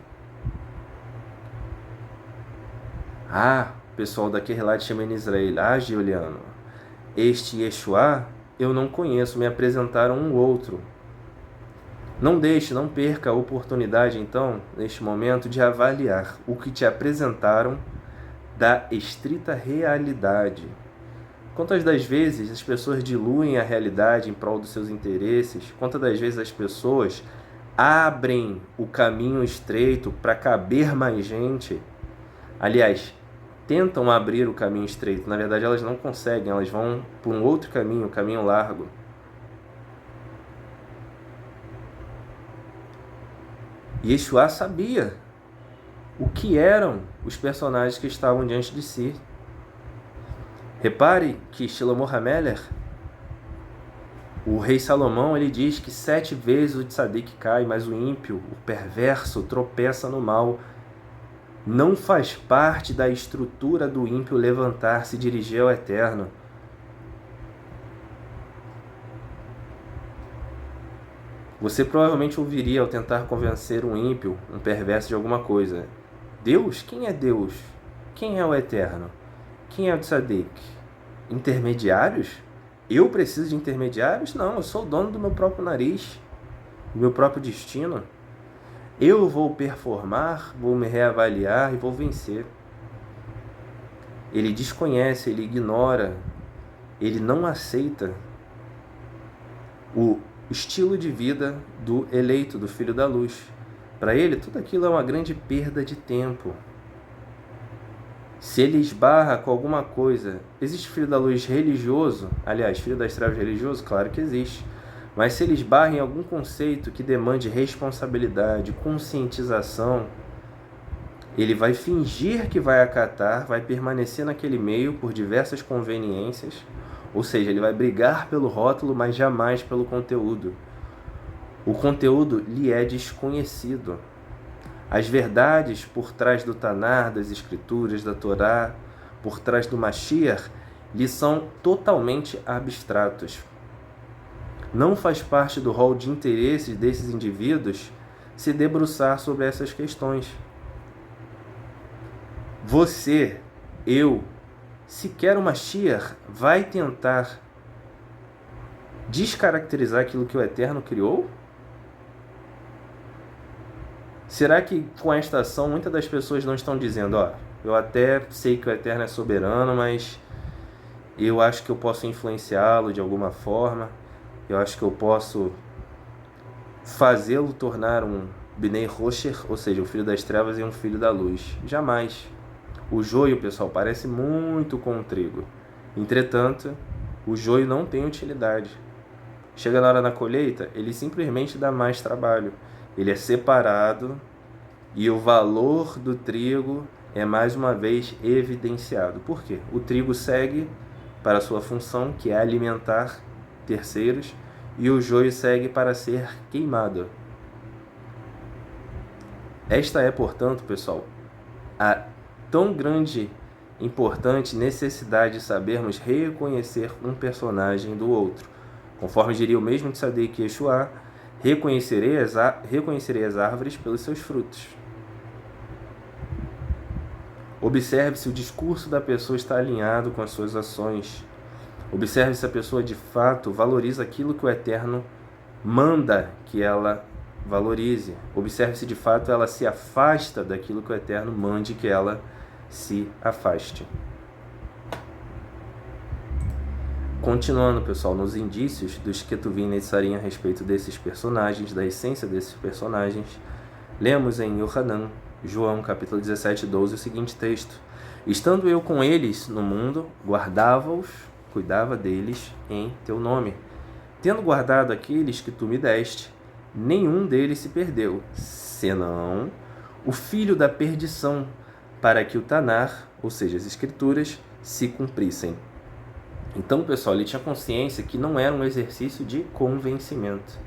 Pessoal da Kehilat Shemen Israel, Giuliano, este Yeshua eu não conheço, me apresentaram um outro. Não perca a oportunidade, então, neste momento, de avaliar o que te apresentaram da estrita realidade. Quantas das vezes as pessoas diluem a realidade em prol dos seus interesses? Quantas das vezes as pessoas abrem o caminho estreito para caber mais gente? Aliás, tentam abrir o caminho estreito. Na verdade, elas não conseguem, elas vão por um outro caminho, um caminho largo. Yeshua sabia o que eram os personagens que estavam diante de si. Repare que Shlomo HaMelech, o rei Salomão, ele diz que 7 vezes o tzadik cai, mas o ímpio, o perverso, tropeça no mal. Não faz parte da estrutura do ímpio levantar-se e dirigir ao Eterno. Você provavelmente ouviria ao tentar convencer um ímpio, um perverso de alguma coisa: Deus? Quem é Deus? Quem é o Eterno? Quem é o tzadik? Intermediários? Eu preciso de intermediários? Não, eu sou o dono do meu próprio nariz, do meu próprio destino. Eu vou performar, vou me reavaliar e vou vencer. Ele desconhece, ele ignora, ele não aceita o estilo de vida do eleito, do filho da luz. Para ele, tudo aquilo é uma grande perda de tempo. Se ele esbarra com alguma coisa, existe filho da luz religioso? Aliás, filho das trevas religioso? Claro que existe. Mas se ele esbarra em algum conceito que demande responsabilidade, conscientização, ele vai fingir que vai acatar, vai permanecer naquele meio por diversas conveniências, ou seja, ele vai brigar pelo rótulo, mas jamais pelo conteúdo. O conteúdo lhe é desconhecido. As verdades por trás do Tanar, das Escrituras, da Torá, por trás do Mashiach, lhe são totalmente abstratos. Não faz parte do rol de interesses desses indivíduos se debruçar sobre essas questões. Você, eu, sequer o Mashiach vai tentar descaracterizar aquilo que o Eterno criou? Será que com esta ação muitas das pessoas não estão dizendo: eu até sei que o Eterno é soberano, mas eu acho que eu posso influenciá-lo de alguma forma, eu acho que eu posso fazê-lo tornar um Bnei Rocher, ou seja, o filho das trevas e um filho da luz? Jamais. O joio, pessoal, parece muito com o trigo. Entretanto, o joio não tem utilidade. Chega na hora da colheita, ele simplesmente dá mais trabalho. Ele é separado e o valor do trigo é mais uma vez evidenciado. Por quê? O trigo segue para a sua função, que é alimentar terceiros, e o joio segue para ser queimado. Esta é, portanto, pessoal, a tão grande, importante necessidade de sabermos reconhecer um personagem do outro. Conforme diria o mesmo Tzadik Yeshua, reconhecerei as árvores pelos seus frutos. Observe se o discurso da pessoa está alinhado com as suas ações. Observe se a pessoa de fato valoriza aquilo que o Eterno manda que ela valorize. Observe se de fato ela se afasta daquilo que o Eterno mande que ela se afaste. Continuando, pessoal, nos indícios dos Ketuvim Netzarim a respeito desses personagens, da essência desses personagens, lemos em Yohanan, João, capítulo 17, 12, o seguinte texto: Estando eu com eles no mundo, guardava-os, cuidava deles em teu nome. Tendo guardado aqueles que tu me deste, nenhum deles se perdeu, senão o filho da perdição, para que o Tanar, ou seja, as Escrituras, se cumprissem. Então, pessoal, ele tinha consciência que não era um exercício de convencimento.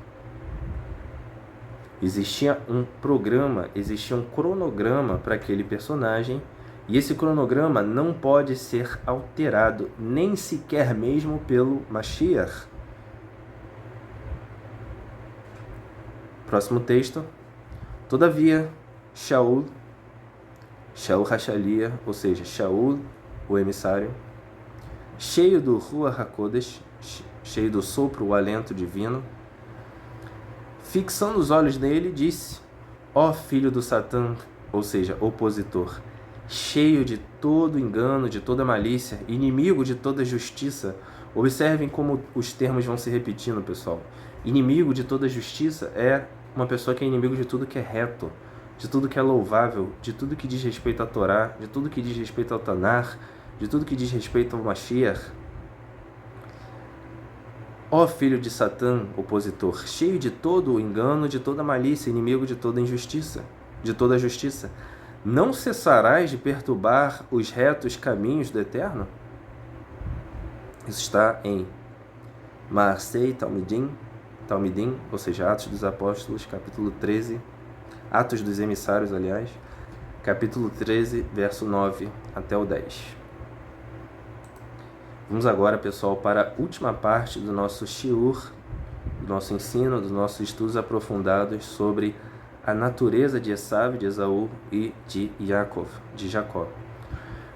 Existia um programa, existia um cronograma para aquele personagem, e esse cronograma não pode ser alterado, nem sequer mesmo pelo Mashiach. Próximo texto. Todavia, Shaul Hashalia, ou seja, Shaul, o emissário, cheio do Ruach HaKodesh, cheio do sopro, o alento divino, fixando os olhos nele, disse: Ó filho do Satã, ou seja, opositor, cheio de todo engano, de toda malícia, inimigo de toda justiça. Observem como os termos vão se repetindo, pessoal. Inimigo de toda justiça é uma pessoa que é inimigo de tudo que é reto, de tudo que é louvável, de tudo que diz respeito à Torá, de tudo que diz respeito ao Tanar, de tudo que diz respeito ao Mashiach. Ó filho de Satã, opositor, cheio de todo o engano, de toda malícia, inimigo de toda injustiça, de toda justiça, não cessarás de perturbar os retos caminhos do Eterno? Isso está em Maasei Talmidim, ou seja, Atos dos Apóstolos, capítulo 13, Atos dos Emissários, aliás, capítulo 13, verso 9 até o 10. Vamos agora, pessoal, para a última parte do nosso shiur, do nosso ensino, dos nossos estudos aprofundados sobre a natureza de Esav, de Esaú e de Jacó.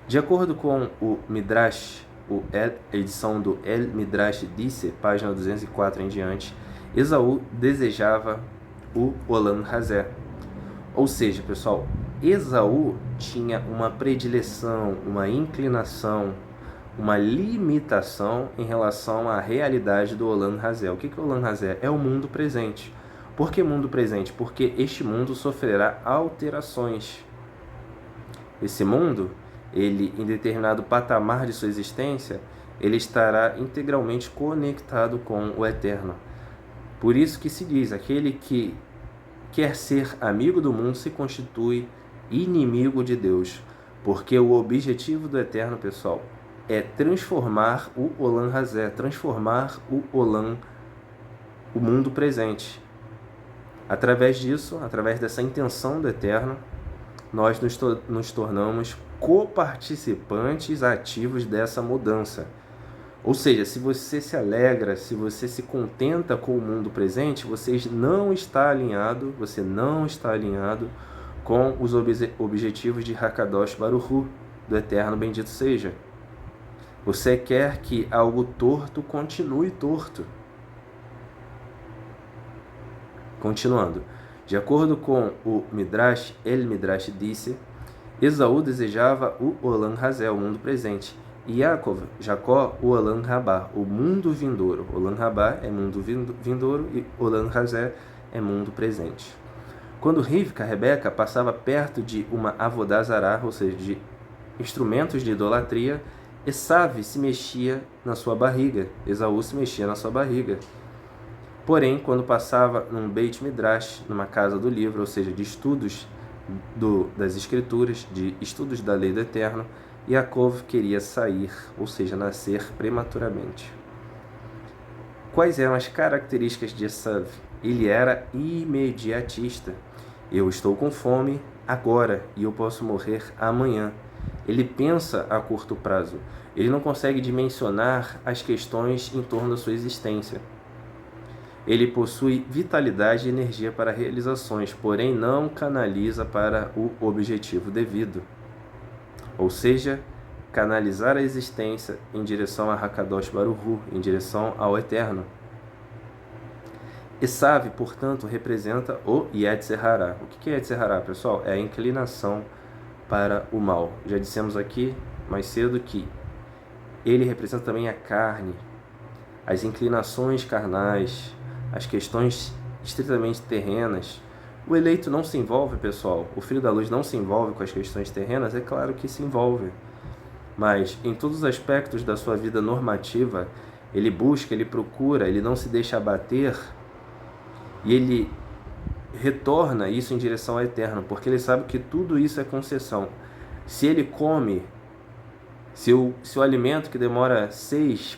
De acordo com o Midrash, a edição do El Midrash disse, página 204 em diante, Esaú desejava o Olam Hazé. Ou seja, pessoal, Esaú tinha uma predileção, uma inclinação, uma limitação em relação à realidade do Olam Hazé. O que é o Olam Hazé? É o mundo presente. Por que mundo presente? Porque este mundo sofrerá alterações. Esse mundo, ele, em determinado patamar de sua existência, ele estará integralmente conectado com o Eterno. Por isso que se diz, aquele que quer ser amigo do mundo se constitui inimigo de Deus. Porque o objetivo do Eterno, pessoal, é transformar o Olam Hazé, transformar o Olam, o mundo presente. Através disso, através dessa intenção do Eterno, nós nos tornamos coparticipantes ativos dessa mudança. Ou seja, se você se alegra, se você se contenta com o mundo presente, você não está alinhado com os objetivos de Hakadosh Baruch Hu, do Eterno bendito seja. Você quer que algo torto continue torto. Continuando. De acordo com o Midrash, El Midrash disse, Esaú desejava o Olam Hazé, o mundo presente, e Jacó, o Olam Rabá, o mundo vindouro. Olam Rabá é mundo vindouro e Olam Hazé é mundo presente. Quando Rivka, Rebeca, passava perto de uma Avodá Zará, ou seja, de instrumentos de idolatria, Esav se mexia na sua barriga, Esaú se mexia na sua barriga. Porém, quando passava num Beit Midrash, numa casa do livro, ou seja, de estudos das Escrituras, de estudos da lei do Eterno, Yaakov queria sair, ou seja, nascer prematuramente. Quais eram as características de Esav? Ele era imediatista. Eu estou com fome agora e eu posso morrer amanhã. Ele pensa a curto prazo. Ele não consegue dimensionar as questões em torno da sua existência. Ele possui vitalidade e energia para realizações, porém não canaliza para o objetivo devido. Ou seja, canalizar a existência em direção a Hakadosh Baruch Hu, em direção ao Eterno. Esav, portanto, representa o Yetzer Hará. O que é Yetzer Hará, pessoal? É a inclinação para o mal. Já dissemos aqui mais cedo que ele representa também a carne, as inclinações carnais, as questões estritamente terrenas. O eleito não se envolve, pessoal. O filho da luz não se envolve com as questões terrenas? É claro que se envolve. Mas em todos os aspectos da sua vida normativa, ele busca, ele procura, ele não se deixa abater e ele retorna isso em direção ao Eterno, porque ele sabe que tudo isso é concessão. Se ele come, se o alimento que demora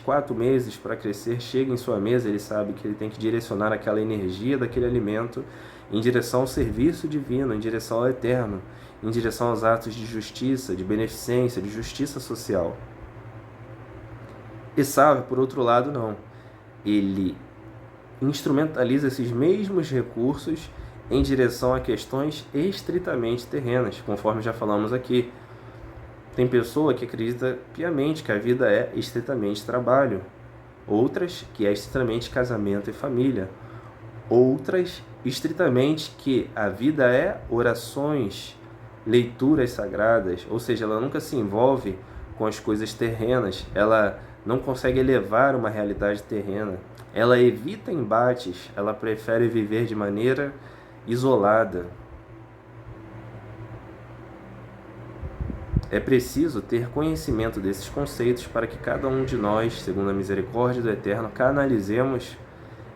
4 meses para crescer chega em sua mesa, ele sabe que ele tem que direcionar aquela energia daquele alimento em direção ao serviço divino, em direção ao Eterno, em direção aos atos de justiça, de beneficência, de justiça social. Esav, por outro lado, não. Ele instrumentaliza esses mesmos recursos em direção a questões estritamente terrenas, conforme já falamos aqui. Tem pessoa que acredita piamente que a vida é estritamente trabalho, outras que é estritamente casamento e família, outras estritamente que a vida é orações, leituras sagradas, ou seja, ela nunca se envolve com as coisas terrenas, ela não consegue elevar uma realidade terrena, ela evita embates, ela prefere viver de maneira isolada. É preciso ter conhecimento desses conceitos para que cada um de nós, segundo a misericórdia do Eterno, canalizemos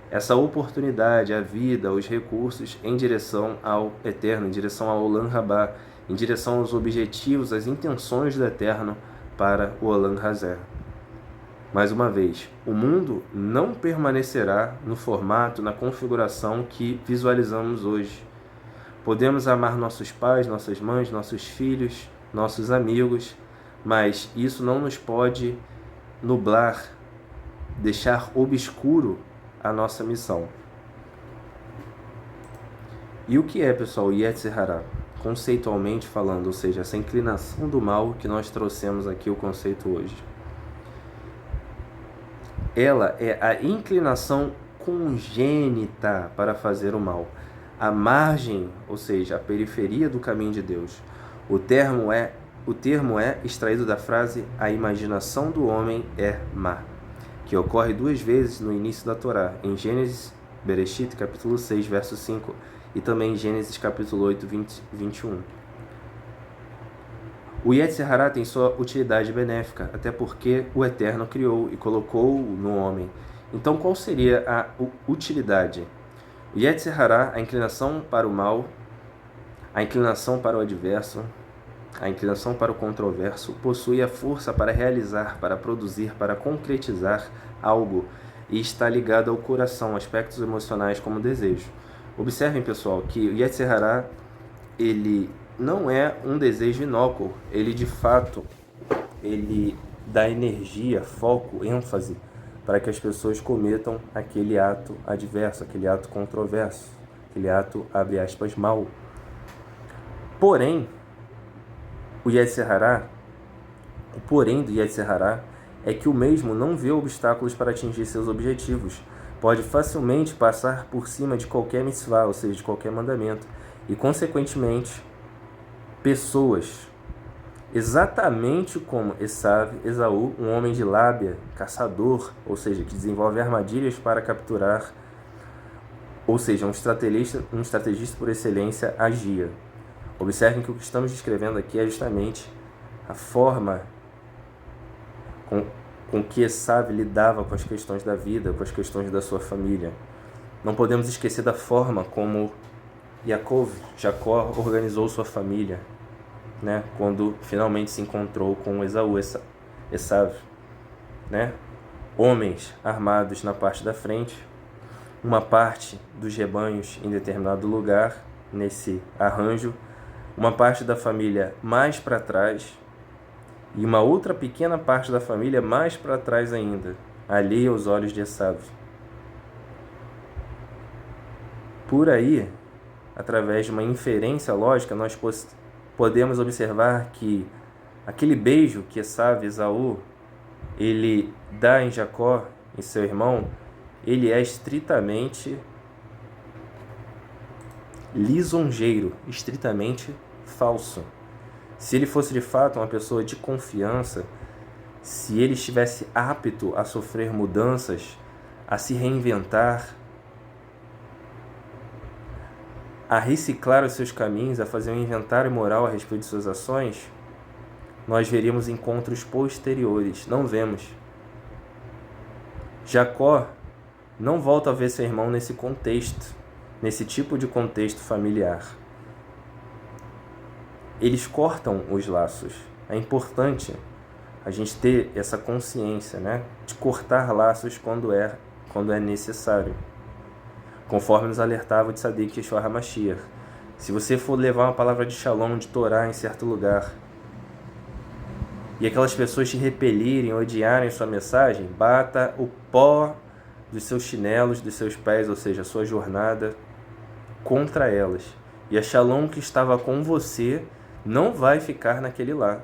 essa oportunidade, a vida, os recursos em direção ao Eterno, em direção ao Olam Rabá, em direção aos objetivos, às intenções do Eterno para o Olam Hazé. Mais uma vez, o mundo não permanecerá no formato, na configuração que visualizamos hoje. Podemos amar nossos pais, nossas mães, nossos filhos, nossos amigos, mas isso não nos pode nublar, deixar obscuro a nossa missão. E o que é, pessoal, Yetzer Hará? Conceitualmente falando, ou seja, essa inclinação do mal que nós trouxemos aqui o conceito hoje. Ela é a inclinação congênita para fazer o mal. A margem, ou seja, a periferia do caminho de Deus. O termo é extraído da frase a imaginação do homem é má, que ocorre 2 vezes no início da Torá, em Gênesis, Bereshit, capítulo 6, verso 5, e também em Gênesis, capítulo 8, 21. O Yetzer Hará tem sua utilidade benéfica, até porque o Eterno criou e colocou no homem. Então, qual seria a utilidade? O Yetzer Hará, a inclinação para o mal, a inclinação para o adverso, a inclinação para o controverso, possui a força para realizar, para produzir, para concretizar algo e está ligado ao coração, aspectos emocionais como desejo. Observem, pessoal, que o Yetzer Hará, ele não é um desejo inócuo, ele de fato, ele dá energia, foco, ênfase para que as pessoas cometam aquele ato adverso, aquele ato controverso, aquele ato, abre aspas, mal. Porém, o porém do Yetzer Hará é que o mesmo não vê obstáculos para atingir seus objetivos. Pode facilmente passar por cima de qualquer mitzvah, ou seja, de qualquer mandamento, e, consequentemente, pessoas, exatamente como Esaú, um homem de lábia, caçador, ou seja, que desenvolve armadilhas para capturar, ou seja, um estrategista por excelência, agia. Observem que o que estamos descrevendo aqui é justamente a forma com que Esaú lidava com as questões da vida, com as questões da sua família. Não podemos esquecer da forma como Jacó organizou sua família, né, quando finalmente se encontrou com Esaú, né? Homens armados na parte da frente, uma parte dos rebanhos em determinado lugar, nesse arranjo, uma parte da família mais para trás e uma outra pequena parte da família mais para trás ainda, alheia aos olhos de Esaú. Por aí, através de uma inferência lógica, nós podemos observar que aquele beijo que Esaú, ele dá em Jacó, em seu irmão, ele é estritamente lisonjeiro, estritamente falso. Se ele fosse de fato uma pessoa de confiança, se ele estivesse apto a sofrer mudanças, a se reinventar, a reciclar os seus caminhos, a fazer um inventário moral a respeito de suas ações, nós veríamos encontros posteriores. Não vemos. Jacó não volta a ver seu irmão nesse contexto, nesse tipo de contexto familiar. Eles cortam os laços. É importante a gente ter essa consciência, né, de cortar laços quando é necessário. Conforme nos alertava de Tzadik Yeshua HaMashiach. Se você for levar uma palavra de Shalom, de Torá em certo lugar, e aquelas pessoas te repelirem, odiarem sua mensagem, bata o pó dos seus chinelos, dos seus pés, ou seja, a sua jornada, contra elas. E a Shalom que estava com você não vai ficar naquele lá.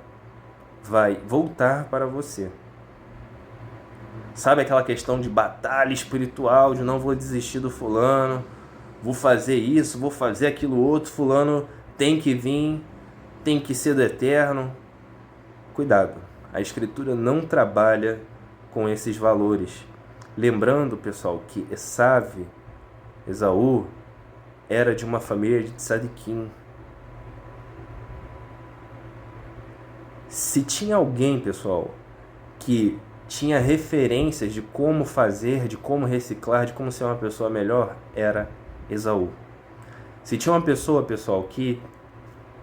Vai voltar para você. Sabe aquela questão de batalha espiritual, de não vou desistir do fulano, vou fazer isso, vou fazer aquilo outro, fulano tem que vir. tem que ser do eterno. Cuidado, a Escritura não trabalha com esses valores. Lembrando, pessoal, que Esaú, era de uma família de tzadikim. Se tinha alguém, pessoal, que tinha referências de como fazer, de como reciclar, de como ser uma pessoa melhor, era Esaú. Se tinha uma pessoa, pessoal,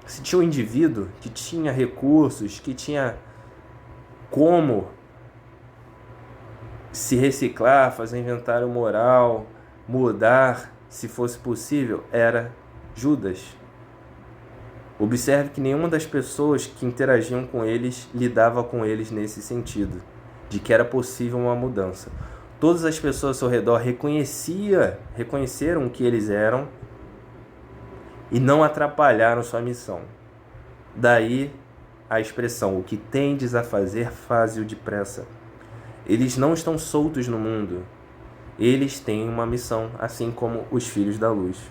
se tinha um indivíduo que tinha recursos, que tinha como se reciclar, fazer inventário moral, mudar, se fosse possível, era Judas. Observe que nenhuma das pessoas que interagiam com eles lidava com eles nesse sentido, de que era possível uma mudança. Todas as pessoas ao seu redor reconheceram o que eles eram e não atrapalharam sua missão. Daí a expressão, o que tendes a fazer, faze-o depressa. Eles não estão soltos no mundo. Eles têm uma missão, assim como os filhos da luz.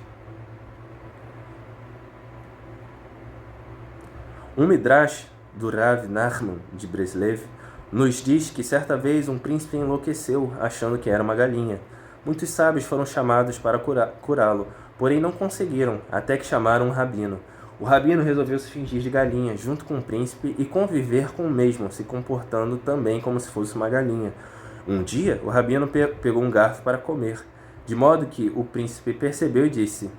Um Midrash do Rav Nachman de Breslev nos diz que certa vez um príncipe enlouqueceu, achando que era uma galinha. Muitos sábios foram chamados para curá-lo, porém não conseguiram, até que chamaram um rabino. O rabino resolveu se fingir de galinha, junto com o príncipe, e conviver com o mesmo, se comportando também como se fosse uma galinha. Um dia, o rabino pegou um garfo para comer, de modo que o príncipe percebeu e disse: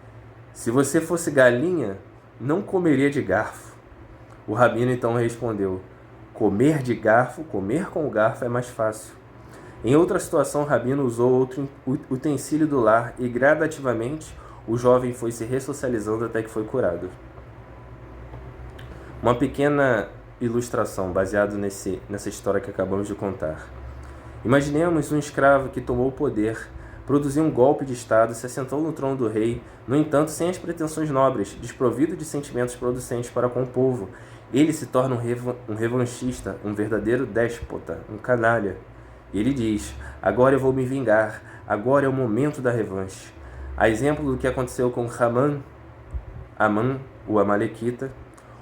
"Se você fosse galinha, não comeria de garfo." O rabino então respondeu: "Comer de garfo, comer com o garfo é mais fácil." Em outra situação, o rabino usou outro utensílio do lar e gradativamente o jovem foi se ressocializando até que foi curado. Uma pequena ilustração baseada nessa história que acabamos de contar. Imaginemos um escravo que tomou o poder, produziu um golpe de estado, se assentou no trono do rei, no entanto sem as pretensões nobres, desprovido de sentimentos producentes para com o povo. Ele se torna um revanchista, um verdadeiro déspota, um canalha. Ele diz: "Agora eu vou me vingar, agora é o momento da revanche." A exemplo do que aconteceu com Amã, o Amalequita,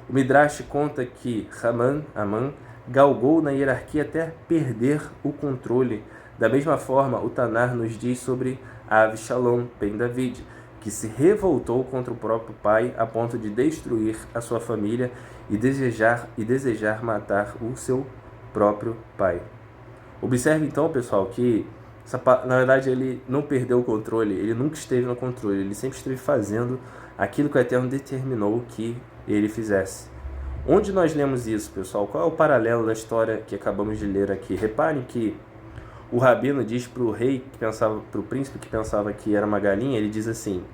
o Midrash conta que Amã, galgou na hierarquia até perder o controle. Da mesma forma, o Tanar nos diz sobre Avshalom ben David, que se revoltou contra o próprio pai a ponto de destruir a sua família e desejar matar o seu próprio pai. Observe então, pessoal, que na verdade ele não perdeu o controle, ele nunca esteve no controle, ele sempre esteve fazendo aquilo que o Eterno determinou que ele fizesse. Onde nós lemos isso, pessoal? Qual é o paralelo da história que acabamos de ler aqui? Reparem que o rabino diz para o rei, para o príncipe que pensava que era uma galinha, ele diz assim: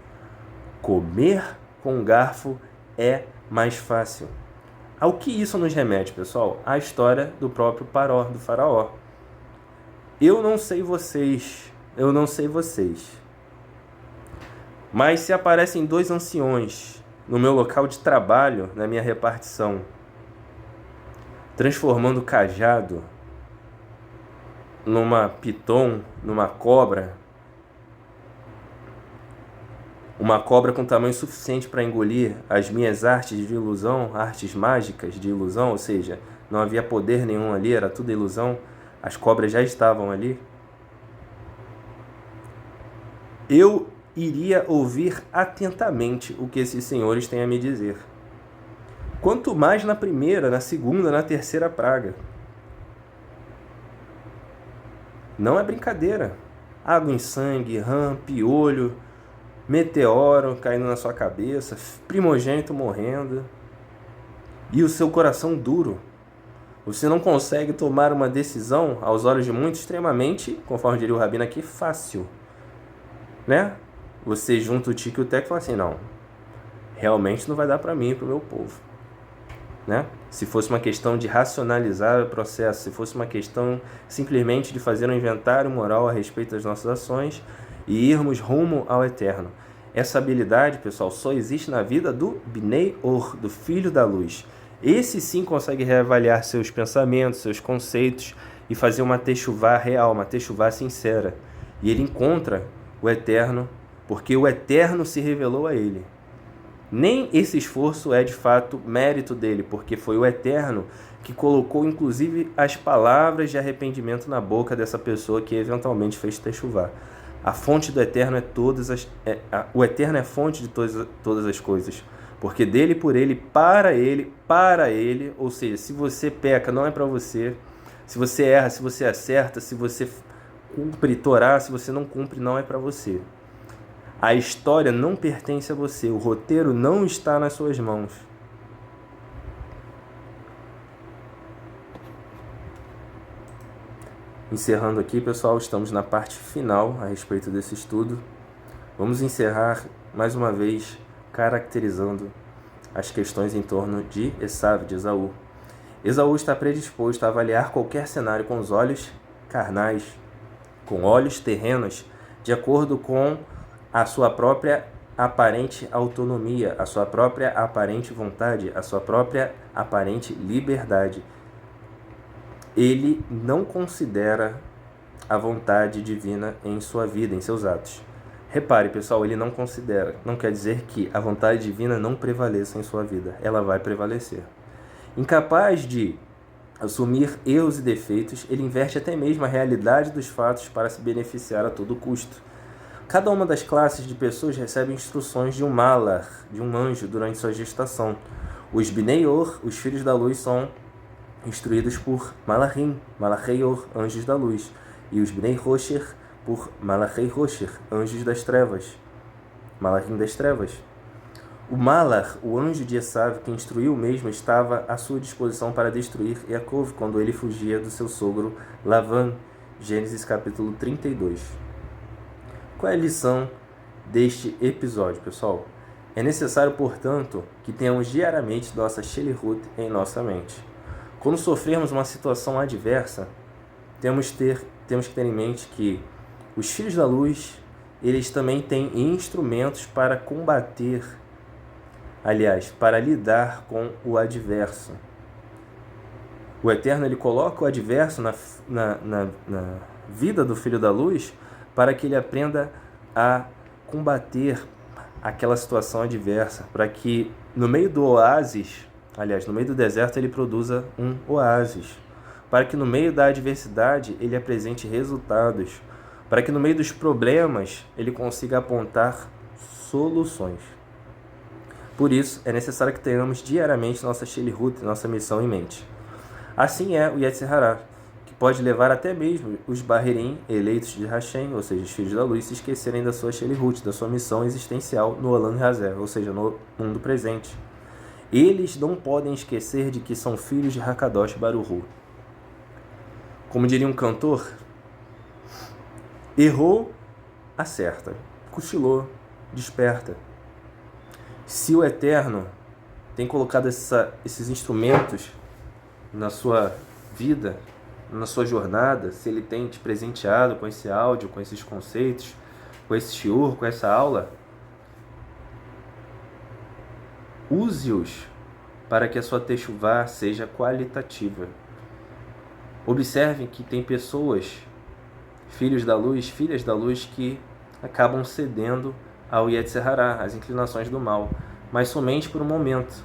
"Comer com garfo é mais fácil." Ao que isso nos remete, pessoal? A história do próprio Paró, do faraó. Eu não sei vocês, mas se aparecem dois anciões no meu local de trabalho, na minha repartição, transformando o cajado numa piton, numa cobra, uma cobra com tamanho suficiente para engolir as minhas artes de ilusão, artes mágicas de ilusão, ou seja, não havia poder nenhum ali, era tudo ilusão, as cobras já estavam ali, eu iria ouvir atentamente o que esses senhores têm a me dizer. Quanto mais na primeira, na segunda, na terceira praga. Não é brincadeira. Água em sangue, rã, piolho, meteoro caindo na sua cabeça, primogênito morrendo, e o seu coração duro. Você não consegue tomar uma decisão, aos olhos de muitos, extremamente, conforme diria o rabino aqui, fácil. Né? Você junta o tique e o teco e fala assim: não, realmente não vai dar para mim e para o meu povo. Né? Se fosse uma questão de racionalizar o processo, se fosse uma questão simplesmente de fazer um inventário moral a respeito das nossas ações e irmos rumo ao eterno. Essa habilidade, pessoal, só existe na vida do Bnei Or, do Filho da Luz. Esse sim consegue reavaliar seus pensamentos, seus conceitos e fazer uma techuvá real, uma techuvá sincera. E ele encontra o eterno, porque o eterno se revelou a ele. Nem esse esforço é de fato mérito dele, porque foi o Eterno que colocou inclusive as palavras de arrependimento na boca dessa pessoa que eventualmente fez techuvá. A fonte do Eterno o Eterno é a fonte de todas as coisas, porque dele, por ele, para ele, ou seja, se você peca, não é para você, se você erra, se você acerta, se você cumpre Torá, se você não cumpre, não é para você. A história não pertence a você, o roteiro não está nas suas mãos. Encerrando aqui, pessoal, estamos na parte final a respeito desse estudo. Vamos encerrar mais uma vez caracterizando as questões em torno de Esav, de Esaú. Esaú está predisposto a avaliar qualquer cenário com os olhos carnais, com olhos terrenos, de acordo com a sua própria aparente autonomia, a sua própria aparente vontade, a sua própria aparente liberdade. Ele não considera a vontade divina em sua vida, em seus atos. Repare, pessoal, ele não considera. Não quer dizer que a vontade divina não prevaleça em sua vida. Ela vai prevalecer. Incapaz de assumir erros e defeitos, ele inverte até mesmo a realidade dos fatos para se beneficiar a todo custo. Cada uma das classes de pessoas recebe instruções de um malar, de um anjo, durante sua gestação. Os Bnei Or, os filhos da luz, são instruídos por Malachim, Malachei Or, anjos da luz, e os Bnei Rosher por Malachei Rosher, anjos das trevas, Malachim das trevas. O Malar, o anjo de Esav, que instruiu o mesmo, estava à sua disposição para destruir Yaakov quando ele fugia do seu sogro Lavan. Gênesis capítulo 32. Qual é a lição deste episódio, pessoal? É necessário, portanto, que tenhamos diariamente nossa Shelihut em nossa mente. Quando sofrermos uma situação adversa, temos que ter em mente que os filhos da luz, eles também têm instrumentos para combater, para lidar com o adverso. O Eterno, ele coloca o adverso na vida do filho da luz para que ele aprenda a combater aquela situação adversa, para que no meio do oásis, no meio do deserto, ele produza um oásis, para que no meio da adversidade ele apresente resultados, para que no meio dos problemas ele consiga apontar soluções. Por isso, é necessário que tenhamos diariamente nossa Shelihut, nossa missão em mente. Assim é o Yetzer Hará, que pode levar até mesmo os Baherim, eleitos de Hashem, ou seja, os filhos da luz, se esquecerem da sua Shelihut, da sua missão existencial no Olam Hazé, ou seja, no mundo presente. Eles não podem esquecer de que são filhos de Hakadosh Baruch Hu. Como diria um cantor, errou, acerta, cochilou, desperta. Se o Eterno tem colocado esses instrumentos na sua vida, na sua jornada, se ele tem te presenteado com esse áudio, com esses conceitos, com esse shiur, com essa aula, use-os para que a sua techuvá seja qualitativa. Observem que tem pessoas, filhos da luz, filhas da luz, que acabam cedendo ao Yetzer Hará, às inclinações do mal, mas somente por um momento.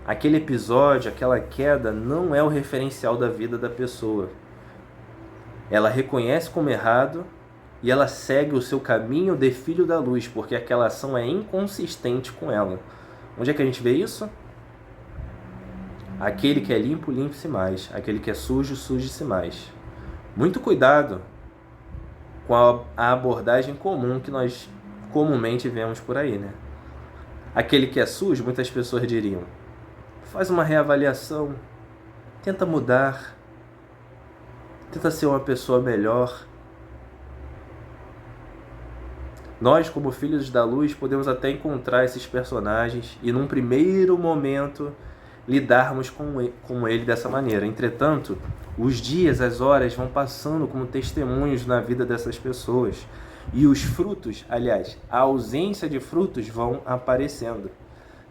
Aquele episódio, aquela queda, não é o referencial da vida da pessoa. Ela reconhece como errado e ela segue o seu caminho de filho da luz, porque aquela ação é inconsistente com ela. Onde é que a gente vê isso? Aquele que é limpo, limpe-se mais. Aquele que é sujo, suje-se mais. Muito cuidado com a abordagem comum que nós comumente vemos por aí, né? Aquele que é sujo, muitas pessoas diriam, faz uma reavaliação, tenta mudar, tenta ser uma pessoa melhor. Nós, como filhos da luz, podemos até encontrar esses personagens e, num primeiro momento, lidarmos com ele dessa maneira. Entretanto, os dias, as horas vão passando como testemunhos na vida dessas pessoas. E os frutos, a ausência de frutos vão aparecendo.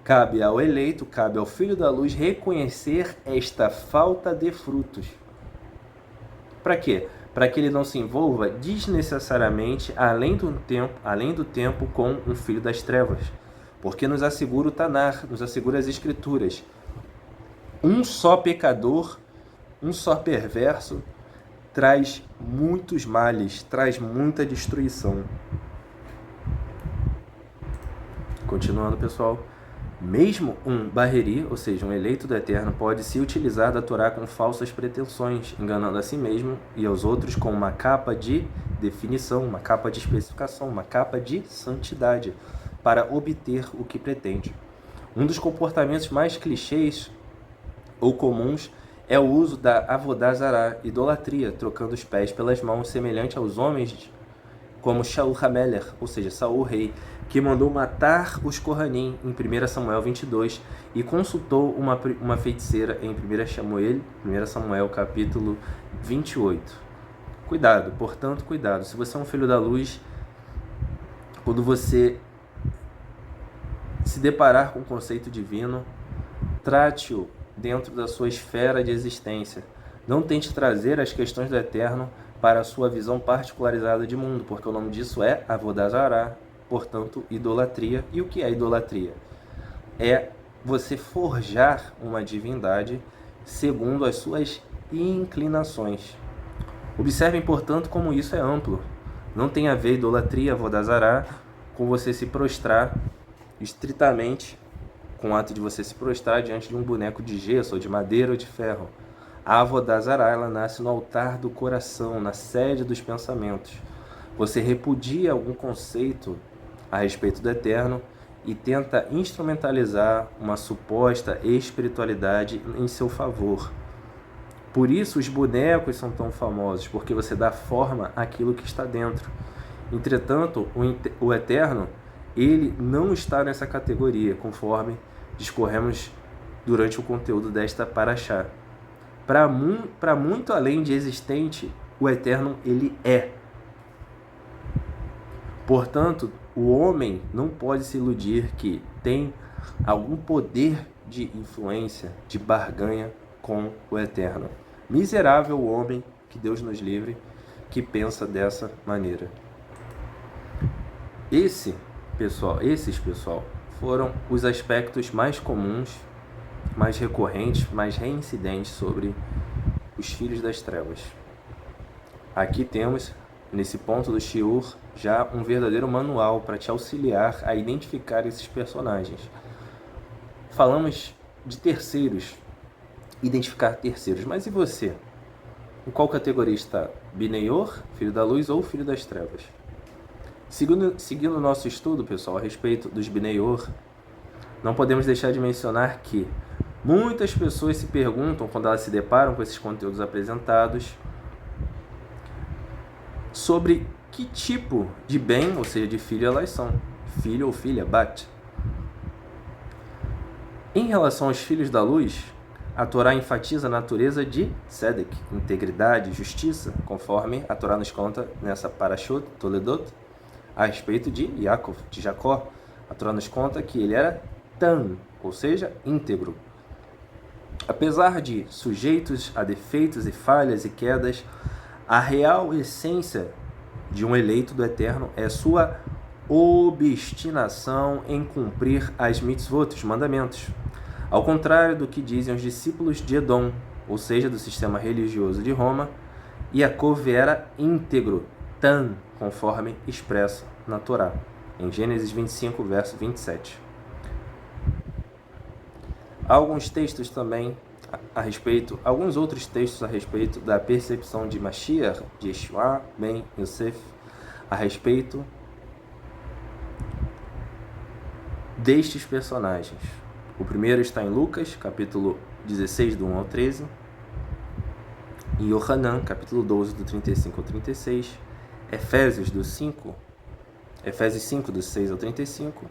Cabe ao eleito, cabe ao filho da luz reconhecer esta falta de frutos. Para quê? Para que ele não se envolva desnecessariamente além do tempo com um filho das trevas. porque nos assegura o Tanar, nos assegura as Escrituras. Um só pecador, um só perverso, traz muitos males, traz muita destruição. Continuando, pessoal. Mesmo um Barreri, ou seja, um eleito do Eterno, pode se utilizar da Torá com falsas pretensões, enganando a si mesmo e aos outros com uma capa de definição, uma capa de especificação, uma capa de santidade, para obter o que pretende. Um dos comportamentos mais clichês ou comuns é o uso da Avodá Zará, idolatria, trocando os pés pelas mãos, semelhante aos homens como Shaul HaMelech, ou seja, Saul rei, que mandou matar os Kohanim em 1 Samuel 22 e consultou uma feiticeira em 1 Samuel capítulo 28. Cuidado, portanto, cuidado. Se você é um filho da luz, quando você se deparar com o conceito divino, trate-o dentro da sua esfera de existência. Não tente trazer as questões do Eterno para a sua visão particularizada de mundo, porque o nome disso é Avodá Zará, portanto, idolatria. E o que é idolatria? É você forjar uma divindade segundo as suas inclinações. Observem, portanto, como isso é amplo. Não tem a ver idolatria, Avodá Zará, com você se prostrar estritamente com o ato de você se prostrar diante de um boneco de gesso, ou de madeira, ou de ferro. A Avodá Zará, ela nasce no altar do coração, na sede dos pensamentos. Você repudia algum conceito a respeito do Eterno e tenta instrumentalizar uma suposta espiritualidade em seu favor. Por isso os bonecos são tão famosos, porque você dá forma àquilo que está dentro. Entretanto, o Eterno, ele não está nessa categoria, conforme discorremos durante o conteúdo desta paraxá. Para muito além de existente, o Eterno, ele é. Portanto, o homem não pode se iludir que tem algum poder de influência, de barganha com o Eterno. Miserável o homem, que Deus nos livre, que pensa dessa maneira. Esses, pessoal, foram os aspectos mais comuns, mais recorrentes, mais reincidentes sobre os filhos das trevas. Aqui temos, nesse ponto do shiur, já um verdadeiro manual para te auxiliar a identificar esses personagens. Falamos de terceiros, identificar terceiros, mas e você? Em qual categoria está? Bineior, filho da luz ou filho das trevas? Seguindo o nosso estudo, pessoal, a respeito dos Bineior, não podemos deixar de mencionar que muitas pessoas se perguntam, quando elas se deparam com esses conteúdos apresentados, sobre que tipo de bem, ou seja, de filho elas são. Filho ou filha, bat. Em relação aos filhos da luz, a Torá enfatiza a natureza de Tzedek, integridade, justiça, conforme a Torá nos conta nessa Parashot, Toledot, a respeito de Yaakov, de Jacó. A Torá nos conta que ele era Tam, ou seja, íntegro. Apesar de sujeitos a defeitos e falhas e quedas, a real essência de um eleito do Eterno é sua obstinação em cumprir as mitzvot, os mandamentos. Ao contrário do que dizem os discípulos de Edom, ou seja, do sistema religioso de Roma, Yaakov era íntegro, Tam, conforme expresso na Torá, em Gênesis 25, verso 27. Alguns textos também alguns outros textos a respeito da percepção de Mashiach, de Yeshua ben Yosef, a respeito destes personagens. O primeiro está em Lucas, capítulo 16, do 1 ao 13, em Yohanan, capítulo 12, do 35 ao 36, Efésios 5, do 6 ao 35,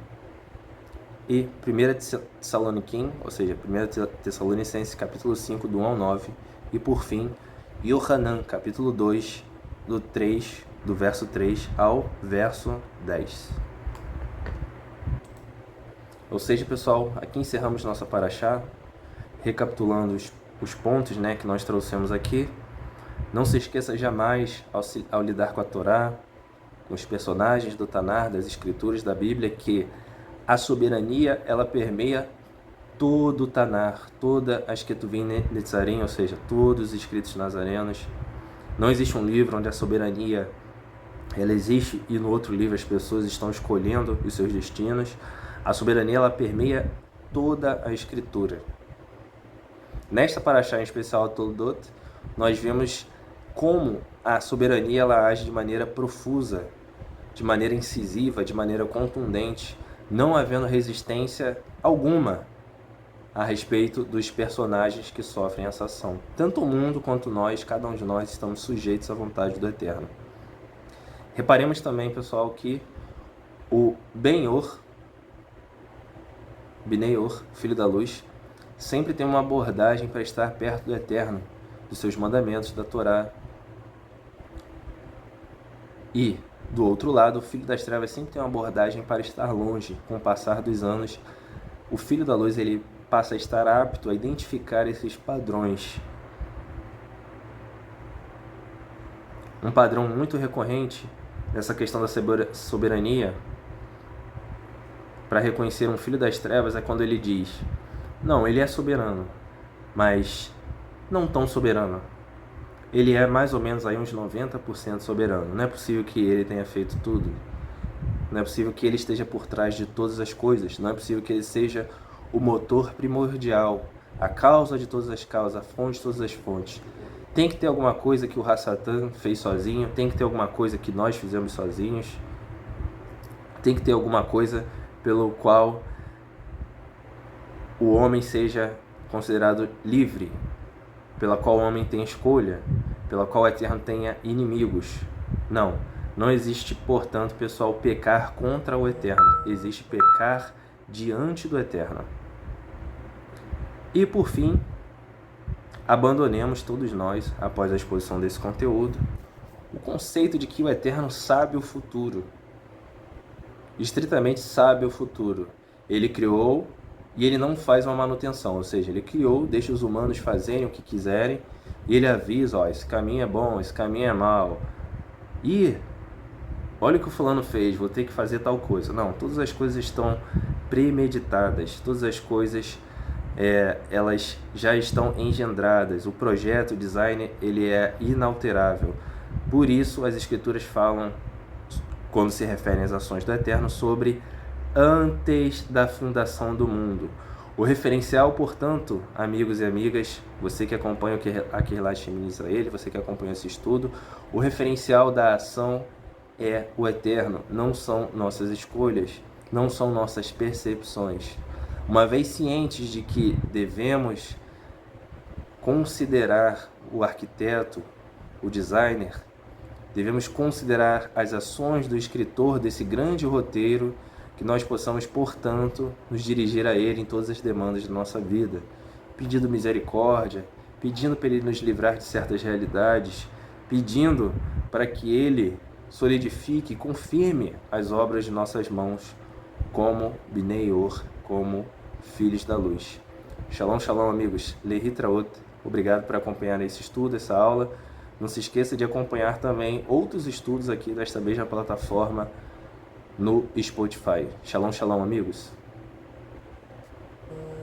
e 1 Tessaloniquim, ou seja, 1 Tessalonicenses, capítulo 5, do 1 ao 9, e por fim, Yohanan, capítulo 2, do verso 3 ao verso 10. Ou seja, pessoal, aqui encerramos nossa paraxá, recapitulando os pontos, que nós trouxemos aqui. Não se esqueça jamais, ao lidar com a Torá, com os personagens do Tanar, das Escrituras, da Bíblia, que A soberania, ela permeia todo o Tanar, toda a Ketuvim Netzarim, ou seja, todos os escritos nazarenos. Não existe um livro onde a soberania ela existe e no outro livro as pessoas estão escolhendo os seus destinos. A soberania, ela permeia toda a escritura. Nesta paraxá em especial, Toldot, nós vemos como a soberania ela age de maneira profusa, de maneira incisiva, de maneira contundente, não havendo resistência alguma a respeito dos personagens que sofrem essa ação. Tanto o mundo quanto nós, cada um de nós, estamos sujeitos à vontade do Eterno. Reparemos também, pessoal, que o Benor, filho da luz, sempre tem uma abordagem para estar perto do Eterno, dos seus mandamentos, da Torá. E, do outro lado, o filho das trevas sempre tem uma abordagem para estar longe. Com o passar dos anos, o filho da luz ele passa a estar apto a identificar esses padrões. Um padrão muito recorrente nessa questão da soberania para reconhecer um filho das trevas é quando ele diz: não, ele é soberano, mas não tão soberano. Ele é mais ou menos aí uns 90% soberano. Não é possível que ele tenha feito tudo. Não é possível que ele esteja por trás de todas as coisas. Não é possível que ele seja o motor primordial, a causa de todas as causas, a fonte de todas as fontes. Tem que ter alguma coisa que o Hassatan fez sozinho, tem que ter alguma coisa que nós fizemos sozinhos, tem que ter alguma coisa pelo qual o homem seja considerado livre, pela qual o homem tem escolha, pela qual o Eterno tenha inimigos. Não existe, portanto, pessoal, pecar contra o Eterno. Existe pecar diante do Eterno. E, por fim, abandonemos todos nós, após a exposição desse conteúdo, o conceito de que o Eterno sabe o futuro. Estritamente sabe o futuro. Ele criou e ele não faz uma manutenção, ou seja, ele criou, deixa os humanos fazerem o que quiserem, e ele avisa, esse caminho é bom, esse caminho é mau. E olha o que o fulano fez, vou ter que fazer tal coisa. Não, todas as coisas estão premeditadas, todas as coisas elas já estão engendradas. O projeto, o design, ele é inalterável. Por isso as escrituras falam, quando se referem às ações do Eterno, sobre antes da fundação do mundo. O referencial, portanto, amigos e amigas, você que acompanha o Keilat Shemini Israel, você que acompanha esse estudo, o referencial da ação é o Eterno, não são nossas escolhas, não são nossas percepções. Uma vez cientes de que devemos considerar o arquiteto, o designer, devemos considerar as ações do escritor desse grande roteiro, que nós possamos, portanto, nos dirigir a Ele em todas as demandas da nossa vida, pedindo misericórdia, pedindo para Ele nos livrar de certas realidades, pedindo para que Ele solidifique e confirme as obras de nossas mãos, como Bnei Or, como filhos da luz. Shalom, shalom, amigos. Lehitraot. Obrigado por acompanhar esse estudo, essa aula. Não se esqueça de acompanhar também outros estudos aqui desta mesma plataforma no Spotify. Shalom, shalom, amigos.